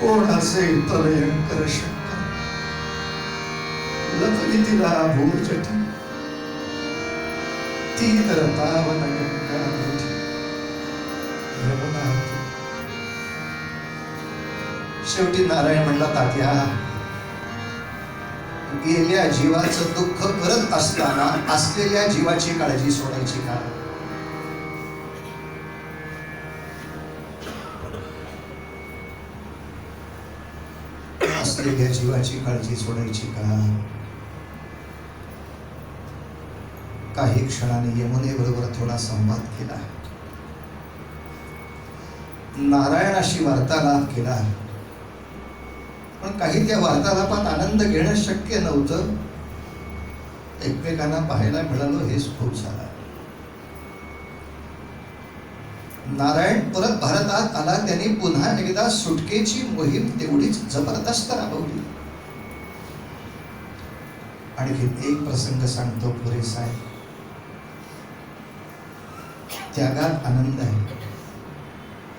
कोण असेल तलयंकर शंकर. लपली तिला भूजटी. ती तर पावन गंगा होती यमुना होती. शेवटी नारायण म्हणला, तात्या, गेल्या जीवाचं दुःख करत असताना असलेल्या जीवाची काळजी सोडायची का? असलेल्या जीवाची काळजी सोडायची का? काही क्षणाने यमुनेबरोबर थोडा संवाद केला. नारायणाशी वार्तालाप केला. पण काही त्या वार्तालापात आनंद घेणं शक्य नव्हतं. एकमेकांना पाहायला मिळालं हेच खूप झालं. नारायण परत भारतात आला. त्यांनी पुन्हा एकदा सुटकेची मोहीम तेवढीच जबरदस्त राबवली. आणखी एक प्रसंग सांगतो पुरेसा आहे. त्यागात आनंद आहे,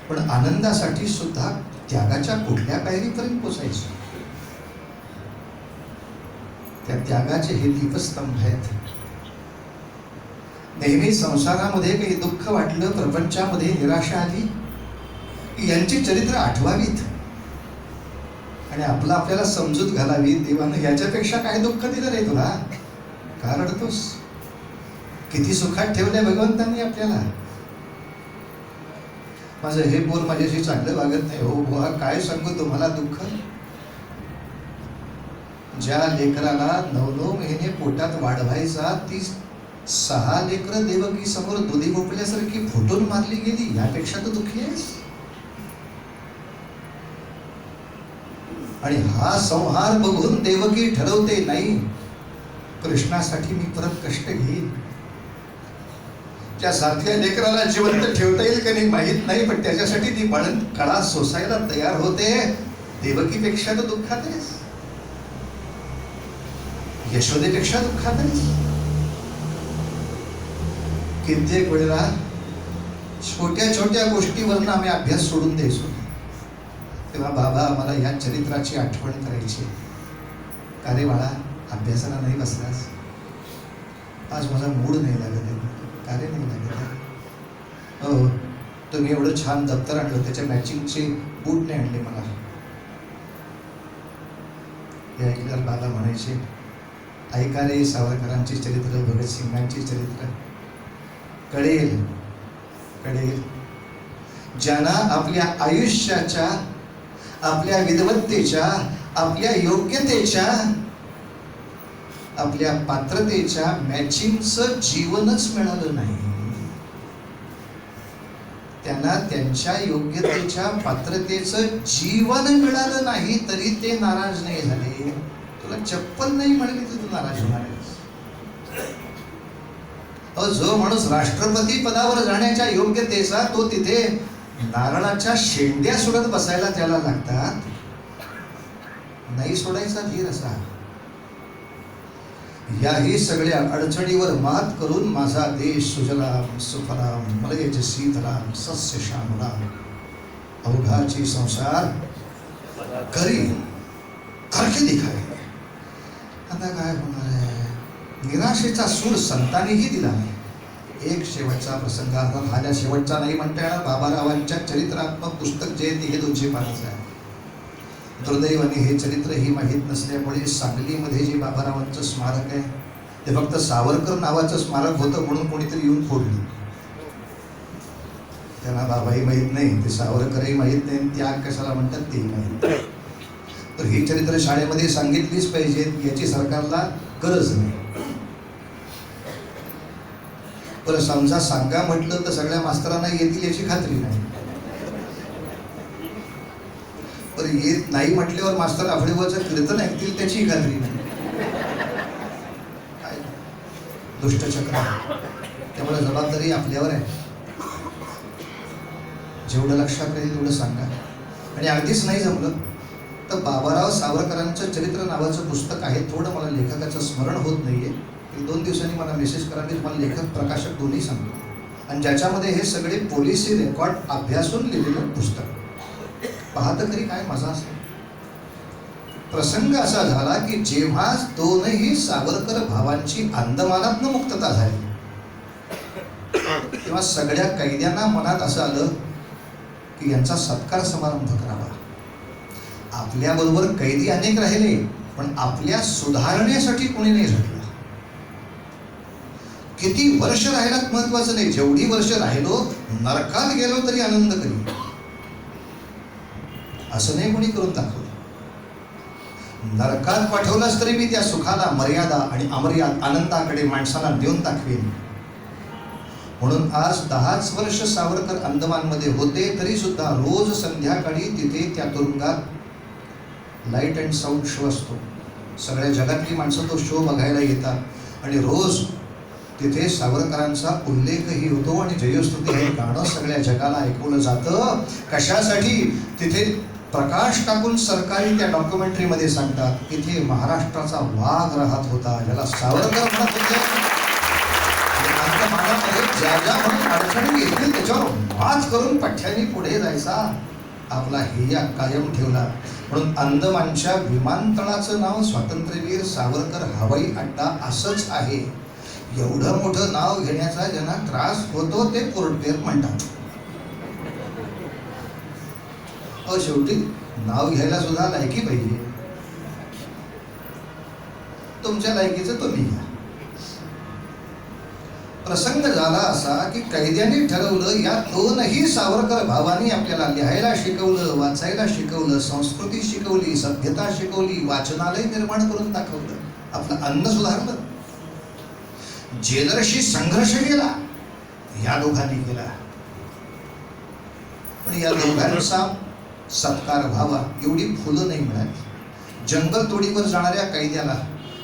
पण आनंदासाठी सुद्धा त्यागाच्या कुठल्या पायरीपर्यंत पोचायचं? त्या त्यागाचे हे दीपस्तंभ आहेत. नेहमी संसारामध्ये काही दुःख वाटलं, प्रपंचामध्ये निराशा आली, यांची चरित्र आठवावीत आणि आपल्याला समजूत घालावी. देवानं याच्यापेक्षा काय दुःख दिलं रे तुला? का रडतोस? किती सुखात ठेवलंय भगवंतांनी आपल्याला. माझं हे पोर माझ्याशी चांगलं वागत नाही. हो बुवा, काय सांगू तुम्हाला दुःख. ज्या लेकराला 9 महिने पोटात वाढवायचा, ती 6 लेकरं देवकी समोर दुधी भोपल्यासारखी फुटून मारली गेली, यापेक्षा तर दुःखी आहेस. आणि हा संहार बघून देवकी ठरवते, नाही, कृष्णासाठी मी परत कष्ट घेईन. त्या सारख्या लेकराला जिवंत ठेवता येईल का नाही माहित नाही, पण त्याच्यासाठी ती बाळण कळा सोसायला तयार होते. देवकीपेक्षा तर दुःखात आहेस, यशोदेपेक्षा दुःखात आहेस. कित्येक वेळेला छोट्या छोट्या गोष्टीवरनं आम्ही अभ्यास सोडून द्यायचो. तेव्हा बाबा मला या चरित्राची आठवण करायची. का रे बाळा, अभ्यासाला नाही बसलास? आज माझा मूड नाही लागत आहे. का रे नाही लागत आहे? हो, तुम्ही एवढं छान दप्तर आणलं, त्याच्या मॅचिंगचे बूट नाही आणले मला. हे ऐकल्यावर बाबा म्हणायचे, ऐका रे सावरकरांची चरित्र, भगतसिंगांची चरित्र, कळेल कळेल. ज्यांना आपल्या आयुष्याच्या, आपल्या विद्वत्तेच्या, आपल्या योग्यतेच्या, आपल्या पात्रतेच्या मॅचिंगचं जीवनच मिळालं नाही, त्यांना त्यांच्या योग्यतेच्या पात्रतेचं जीवन मिळालं नाही तरी ते नाराज नाही झाले. तुला चप्पल नाही मिळाली तर तू नाराज होणार आहेस. जो माणूस राष्ट्रपती पदावर जाण्याच्या योग्यतेचा, तो तिथे नारळाच्या शेंड्या सोडत बसायला त्याला लागतात. नाही सोडायचा धीर असा. याही सगळ्या अडचणीवर मात करून माझा देश सुजलाम सुफलाम मलयज शीतलाम सस्य श्यामलाम अवघाची संसार करी करके दिखाए. आता काय होणार आहे? निराशेचा सूर संतांनीही दिला नाही. एक शेवटचा प्रसंग, हा शेवटचा नाही म्हणता येणार. बाबारावांच्या चरित्रात्मक पुस्तक जे हे 200 पानाचं आहे. दुर्दैवाने हे चरित्रही माहीत नसल्यामुळे सांगलीमध्ये जे बाबारावांचं स्मारक आहे ते फक्त सावरकर नावाचं स्मारक होतं म्हणून कोणीतरी येऊन फोडलं. त्यांना बाबाही माहीत नाही, ते सावरकरही माहीत नाही, त्याग कशाला म्हणतात तेही माहीत नाही. तर ही चरित्र शाळेमध्ये सांगितलीच पाहिजेत याची सरकारला गरज नाही. बरं, समजा सांगा म्हटलं तर सगळ्या मास्तरांना येतील याची खात्री नाही. बरं, येत नाही म्हटल्यावर मास्तर आफडेवाचं कीर्तन ऐकतील त्याची खात्री नाही. काय दुष्टचक्र. त्यामुळे जबाबदारी आपल्यावर आहे. जेवढं लक्षात राहील तेवढं सांगा. आणि अगदीच नाही जमलं तर बाबाराव सावरकरांचं चरित्र नावाचं पुस्तक आहे. थोडं मला लेखकाचं स्मरण होत नाहीये. 2 दिवसांनी मला मेसेज करा, मी तुम्हाला लेखक प्रकाशक दोन्ही सांगतो. आणि ज्याच्यामध्ये हे सगळे पोलिसी रेकॉर्ड अभ्यासून लिहिलेलं पुस्तक पाहत तरी काय मजा असेल. प्रसंग असा झाला की जेव्हा दोनही सावरकर भावांची अंदमानातनं मुक्तता झाली तेव्हा सगळ्या कैद्यांना मनात असं आलं की यांचा सत्कार समारंभ करावा. आपल्याबरोबर कैदी अनेक राहिले पण आपल्या सुधारण्यासाठी कोणी नाही झटलं. किती वर्ष राहिलात महत्वाचं नाही, जेवढी वर्ष राहिलो नरकात गेलो तरी आनंद करी, असं नाही कोणी करून दाखवलं. नरकात पाठवलास तरी मी त्या सुखाला मर्यादा आणि अमर्याद आनंदाकडे माणसाला देऊन दाखवेन. म्हणून आज 10 वर्ष सावरकर अंदमानमध्ये होते तरी सुद्धा रोज संध्याकाळी तिथे त्या तुरुंगात लाईट अँड साऊंड शो असतो. सगळ्या जगातली माणसं तो शो बघायला येतात आणि रोज तिथे सावरकरांचा उल्लेखही होतो आणि जयोस्तुती हे गाणं सगळ्या जगाला ऐकवलं जातं. कशासाठी? तिथे प्रकाश टाकून सरकारी त्या डॉक्युमेंटरीमध्ये सांगतात इथे महाराष्ट्राचा वाघ राहत होता, ज्याला सावरकर म्हणत होते. ज्या ज्या म्हणून अडचणी येतील त्याच्यावर मात करून पठ्यानी पुढे जायचा आपला हेया कायम ठेवला. म्हणून अंदमानच्या विमानतळाचं नाव स्वातंत्र्यवीर सावरकर हवाई अड्डा असंच आहे. एवढं मोठं नाव घेण्याचा ज्यांना त्रास होतो ते पोर्टपेर म्हणतात. शेवटी नाव घ्यायला सुद्धा लायकी पाहिजे. तुमच्या लायकीचं तुम्ही घ्या. प्रसंग झाला असा की कैद्यांनी ठरवलं या दोनही सावरकर भावांनी आपल्याला लिहायला शिकवलं, वाचायला शिकवलं, संस्कृती शिकवली, सभ्यता शिकवली, वाचनालय निर्माण करून दाखवलं, आपलं अन्न सुधारलं. जेलरशी संघर्ष केला या दोघांनी केला. पण या दोघांचा सत्कार व्हावा एवढी फुलं नाही मिळाली. जंगल तोडीवर जाणाऱ्या कैद्याला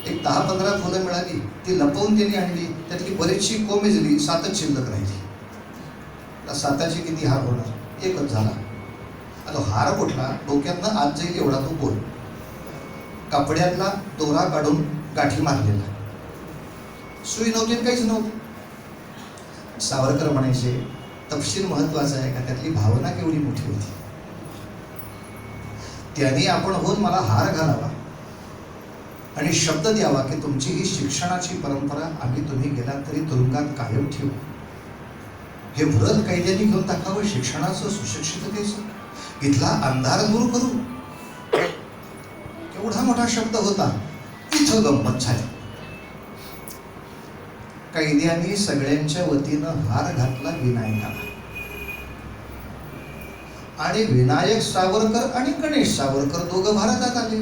एक 10-15 फुलं मिळाली, ती लपवून त्यांनी आणली, त्यातली बरीचशी कोमेजली, 7च शिल्लक राहिली. आता 7चे किती हार होणार? 1च झाला. आता हार कुठला? डोक्यातनं आत जाईल एवढा तो बोल, कपड्यातला दोरा काढून गाठी मारलेला, सुई नव्हती काहीच नव्हतं. सावरकर म्हणायचे तपशील महत्वाचा आहे का, त्यातली भावना केवढी मोठी होती. त्यांनी आपण होऊन मला हार घालावा आणि शब्द द्यावा की तुमची ही शिक्षणाची परंपरा आम्ही तुम्ही गेला तरी तुरुंगात कायम ठेवू. हे व्रत कैद्यांनी घेऊन दाखवावं, शिक्षणाचं, सुशिक्षिततेचं, इथला अंधार दूर करू. केवढा मोठा शब्द होता. इथं गंमत झाली. कैद्यांनी सगळ्यांच्या वतीनं हार घातला विनायकाला. आणि विनायक सावरकर आणि गणेश सावरकर दोघं भारतात आले.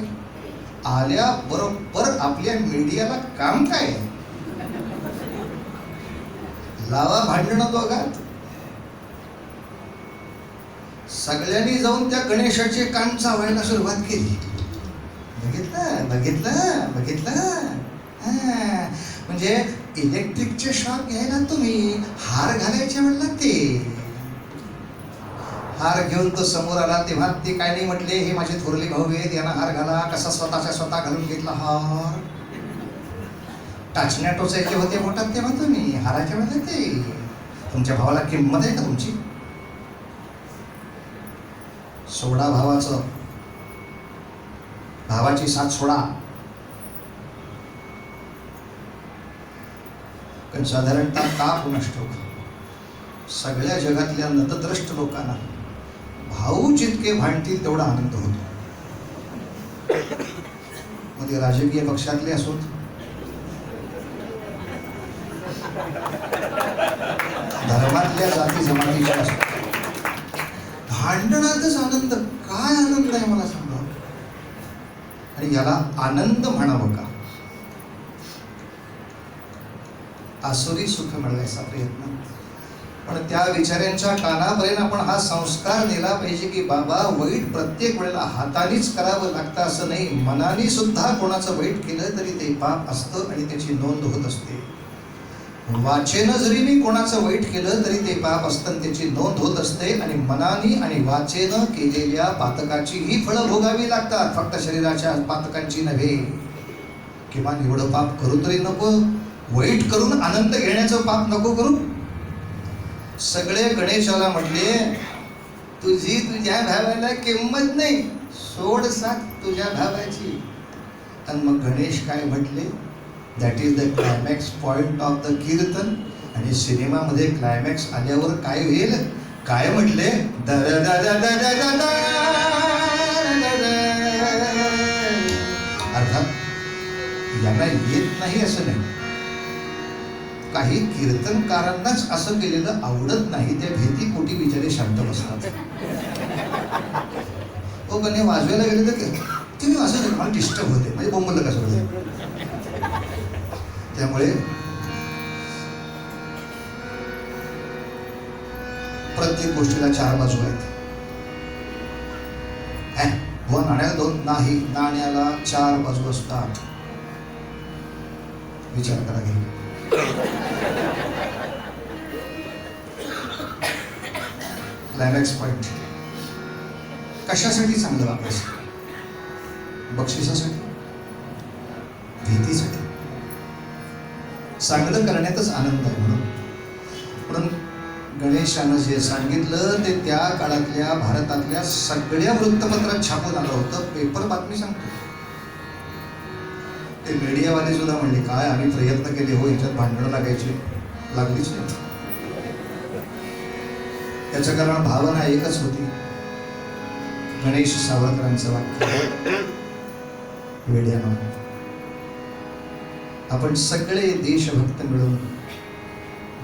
आल्या बरोबर आपल्या मीडियाला काम काय, लावा भांडणं दोघात. सगळ्यांनी जाऊन त्या गणेशाचे कान चावायला सुरुवात केली. बघितलं बघितलं बघितलं, म्हणजे इलेक्ट्रिकचे शॉक घ्यायला तुम्ही हार घालायचे म्हणला. ते हार घेऊन तो समोर आला तेव्हा ते काय नाही म्हटले, हे माझे थोरले भाऊ आहेत, यांना हार घाला. कसा स्वतः घालून घेतला हार. टाचण्या टोचायचे होते बोटात तेव्हा तुम्ही हाराच्या मध्ये. ते तुमच्या भावाला किंमत आहे का तुमची? सोडा भावाचं, भावाची साथ सोडा. पण साधारणतः का कुणास ठाऊक सगळ्या जगातल्या नतद्रष्ट लोकांना भाऊ जितके भांडतील तेवढा आनंद होतो. मग ते राजकीय पक्षातले असोत, धर्मातल्या जाती जमातीच्या असोत, भांडणातच आनंद. काय आनंद आहे मला सांगा. आणि याला आनंद म्हणावं का? आसुरी सुख मिळवायचा प्रयत्न. पण त्या विचारांच्या कानापर्यंत आपण हा संस्कार नेला पाहिजे की बाबा वाईट प्रत्येक वेळेला हातानेच करावं लागतं असं नाही. मनाने सुद्धा कोणाचं वाईट केलं तरी ते पाप असतं आणि त्याची नोंद होत असते. वाचेनं जरी मी कोणाचं वाईट केलं तरी ते पाप असतं आणि त्याची नोंद होत असते. आणि मनाने आणि वाचेनं केलेल्या पातकाची ही फळं भोगावी लागतात, फक्त शरीराच्या पातकांची नव्हे. किमान एवढं पाप करू तरी नको. वाईट करून आनंद घेण्याचं पाप नको करू. सगळे गणेशाला म्हटले तुझी तुझ्या भावाला किंमत नाही, सोड साथ तुझ्या भावाची. आणि मग गणेश काय म्हटले, that is the climax point of the kirtan. आणि सिनेमामध्ये क्लायमॅक्स आल्यावर काय होईल, काय म्हटले, अर्थात यांना येत नाही असं नाही. काही कीर्तनकारांनाच असं केलेलं आवडत नाही, त्या भीतीपोटी बिचारे शांत बसतात. हो गणे वाजवायला गेले तर तुम्ही असं मला डिस्टर्ब होते, म्हणजे बोंबलं कसं होते. त्यामुळे प्रत्येक गोष्टीला चार बाजू आहेत. व नाण्याला दोन नाही, नाण्याला चार बाजू असतात. विचार करा घे. क्लायमॅक्स पॉइंट कशासाठी चांगलं वागायचं? बक्षिसासाठी, भीतीसाठी? चांगलं करण्यातच आनंद आहे. म्हणून गणेशानं जे सांगितलं ते त्या काळातल्या भारतातल्या सगळ्या वृत्तपत्रात छापून आलं होतं. पेपर बातमी सांगतो. ते मीडियावाले सुद्धा म्हणले काय आम्ही प्रयत्न केले हो, याच्यात भांडणं लागायची, लागलीच नाही. त्याचं कारण भावना एकच होती. गणेश सावरकरांचं वाक्य, वेड्यानो आपण सगळे देशभक्त मिळून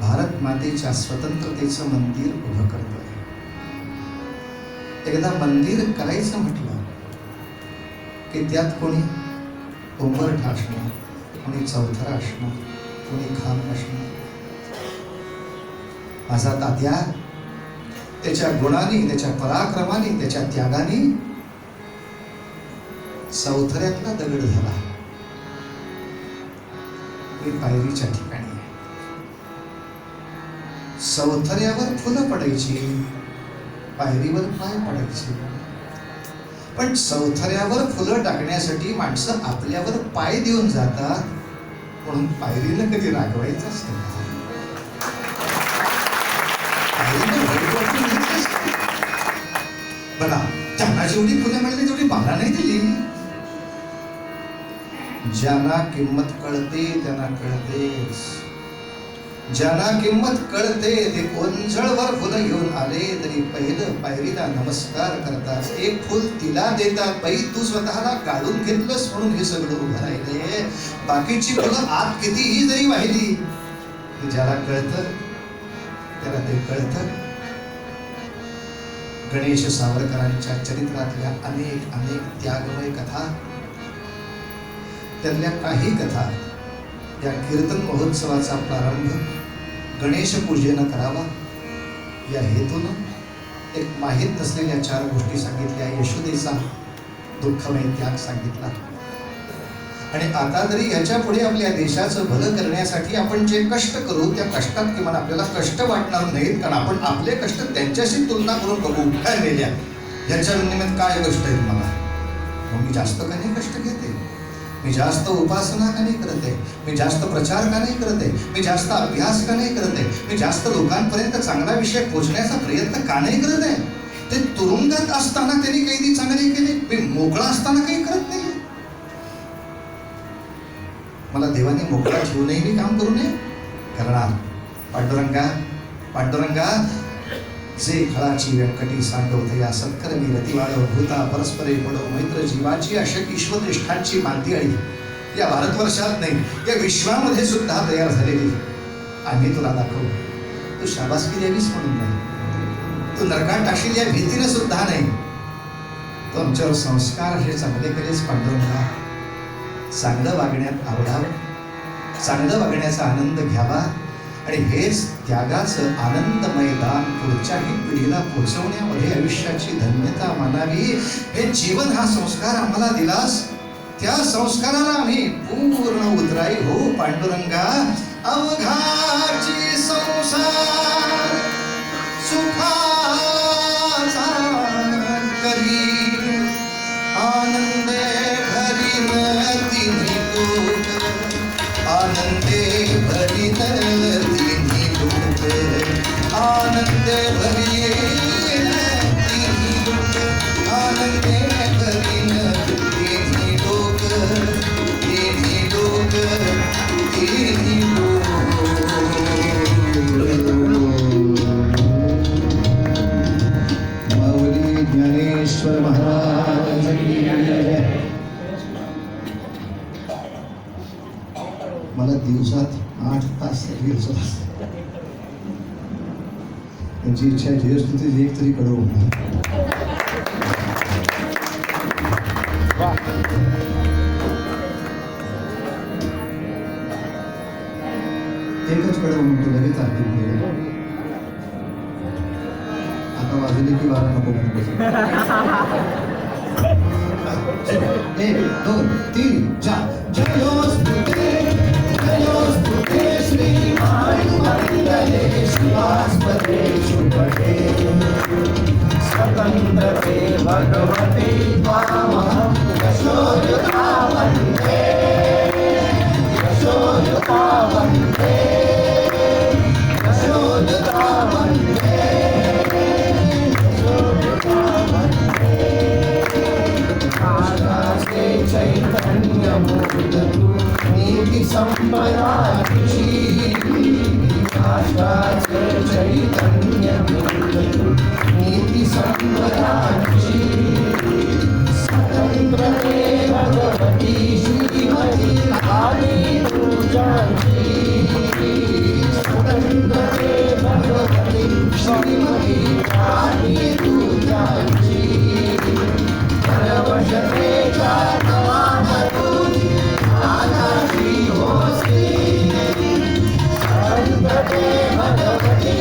भारत मातेच्या स्वतंत्रतेचं मंदिर उभं करतोय. एकदा मंदिर करायचं म्हटलं की त्यात कोणी उंबरठा असणार, कोणी चौथरा असणार, कोणी खांब असणार. माझा तात्या त्याच्या गुणाने, त्याच्या पराक्रमाने, त्याच्या त्यागाने चौथऱ्यातला दगड झाला. पायरीच्या ठिकाणी चौथऱ्यावर फुलं पडायची, पायरीवर पाय पडायचे. पण चौथऱ्यावर फुलं टाकण्यासाठी माणसं आपल्यावर पाय देऊन जातात, म्हणून पायरीनं कधी रागवायचं असतं. बघा त्यांना जेवढी फुलं मिळाली तेवढी मला नाही दिली. ज्यांना किंमत कळते त्यांना कळतेच. ज्यांना किंमत कळते ते कोंजळवर फुलं घेऊन आले तरी पहिलं पायरीला नमस्कार करतात. एक फुल तिला देतात, बाई तू स्वतःला काढून घेतलंस म्हणून हे सगळं उभं राहिले. बाकीची फुलं आत कितीही जरी वाहिली, ज्याला कळतं त्याला ते कळतं. गणेश सावरकरांच्या चरित्रातल्या अनेक अनेक त्यागमय कथा, त्यातल्या काही कथा या कीर्तन महोत्सवाचा प्रारंभ गणेश पूजेनं करावा या हेतूनं एक माहीत नसलेल्या 4 गोष्टी सांगितल्या. यशोदेचा दुःखमय त्याग सांगितला. आणि आता तरी याच्या पुढे आपल्या देशाचं भलं करण्यासाठी आपण जे कष्ट करू त्या कष्टात किमान आपल्याला कष्ट वाटणार नाहीत, कारण आपण आपले कष्ट त्यांच्याशी तुलना करून बघू काय मेल्या याच्या निमित्त काय कष्ट आहेत मला, मग मी जास्त का नाही कष्ट घेते, मी जास्त उपासना का नाही करते, मी जास्त प्रचार का नाही करते, मी जास्त अभ्यास का नाही करते, मी जास्त लोकांपर्यंत चांगला विषय पोहोचण्याचा प्रयत्न का नाही करत आहे. ते तुरुंगात असताना त्यांनी कैदी चांगले केले, मी मोकळा असताना काही करत नाही. मला देवाने मोकळा ठेवूनही मी काम करू नये करणार. पांडुरंगा पांडुरंगा जे खळाची व्यंकटी सांडवत या सत्कर वीरती वाढव भूता परस्परे पडो मैत्र जीवाची अशक ईश्वरनिष्ठांची मांदियाळी या भारतवर्षात नाही या विश्वामध्ये सुद्धा तयार झालेली आम्ही तुला दाखवू. तू शाबासकी द्यावीस म्हणून नाही, तू नरकात टाकशील या भीतीने सुद्धा नाही, तू आमच्यावर संस्कार हे चांगले केलेस. पांडुरंगा चांगलं वागण्यात आवडावं, चांगलं वागण्याचा आनंद घ्यावा आणि हेच त्यागाचं आनंदमय दान पुढच्याही पिढीला पोहोचवण्यामध्ये आयुष्याची धन्यता मानावी. हे जीवन हा संस्कार आम्हाला दिलास, त्या संस्काराला आम्ही पूर्ण उतराई हो. पांडुरंगा अवघाची संसार सुखाचा करी आनंदे भरीन तिन्ही लोक, आनंदे भरीन तिन्ही लोक, आनंदे भरीन तिन्ही लोक, आनंदे भरीन तिन्ही लोक, तिन्ही लोक, तिन्ही लोक. माऊली ज्ञानेश्वर महाराज की जय. मला दिवसात 8 तास रील्स असतात. त्यांची इच्छा आहे जयस्तुती एक तरी कडवू. एकच कडवू म्हणतो लगेच आरती. आता वाजले की 12 नको म्हणतो. 1 2 3 4 जयोस्तुते जयोस्तुते श्री मंगले शिवास्पदे शुभते स्वतंत्रते भगवते त्वामहं यशोयुता वन्दे यशोयुता वन्दे यशोयुता वन्दे यशोयुता वन्दे. आकाशे चैतन्यमूर्ततु नीति संपदाची, आकाशे चैतन्यमूर्ततु नीति संपदाची, स्वतंत्रते भगवती श्रीमती आदि पूजाची, स्वतंत्रते भगवती श्रीमती आदि पूजाची. परवशते चातमामरुचि आकाशी होसी, स्वतंत्रते भगवती,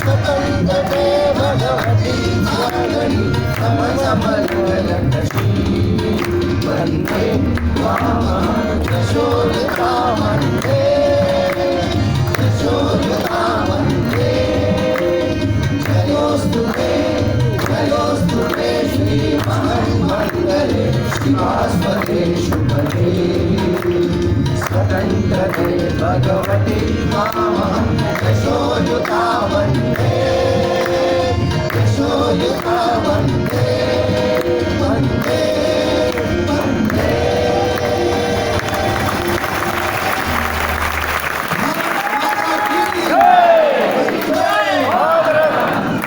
स्वतंत्रते भगवती स्वागणी समसमलकशी. वन्दे त्वामहं यशोयुता वन्दे यशोयुता वन्दे. जयोस्तुते जयोस्तुते श्री मंगले शिवास्पदे शुभते स्वतंत्रते भगवते त्वामहं यशोयुता वन्दे यशोयुता वन्दे वन्दे वन्दे.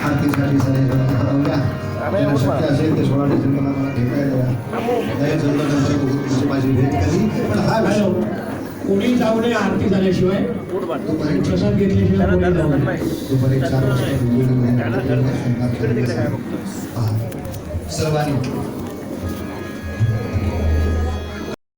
आरतीसाठी सगळे जण हरवल्या. ज्यांना शक्य असेल ते 16 डिसेंबरला मला भेटायला या. माझी भेट कधी पण हा व्हिडिओ कोणी जाऊ नये आरती झाल्याशिवाय दुपारी प्रसाद घेतल्याशिवाय कोणी जाऊ नये. दुपारी 4 वाजता सर्वांनी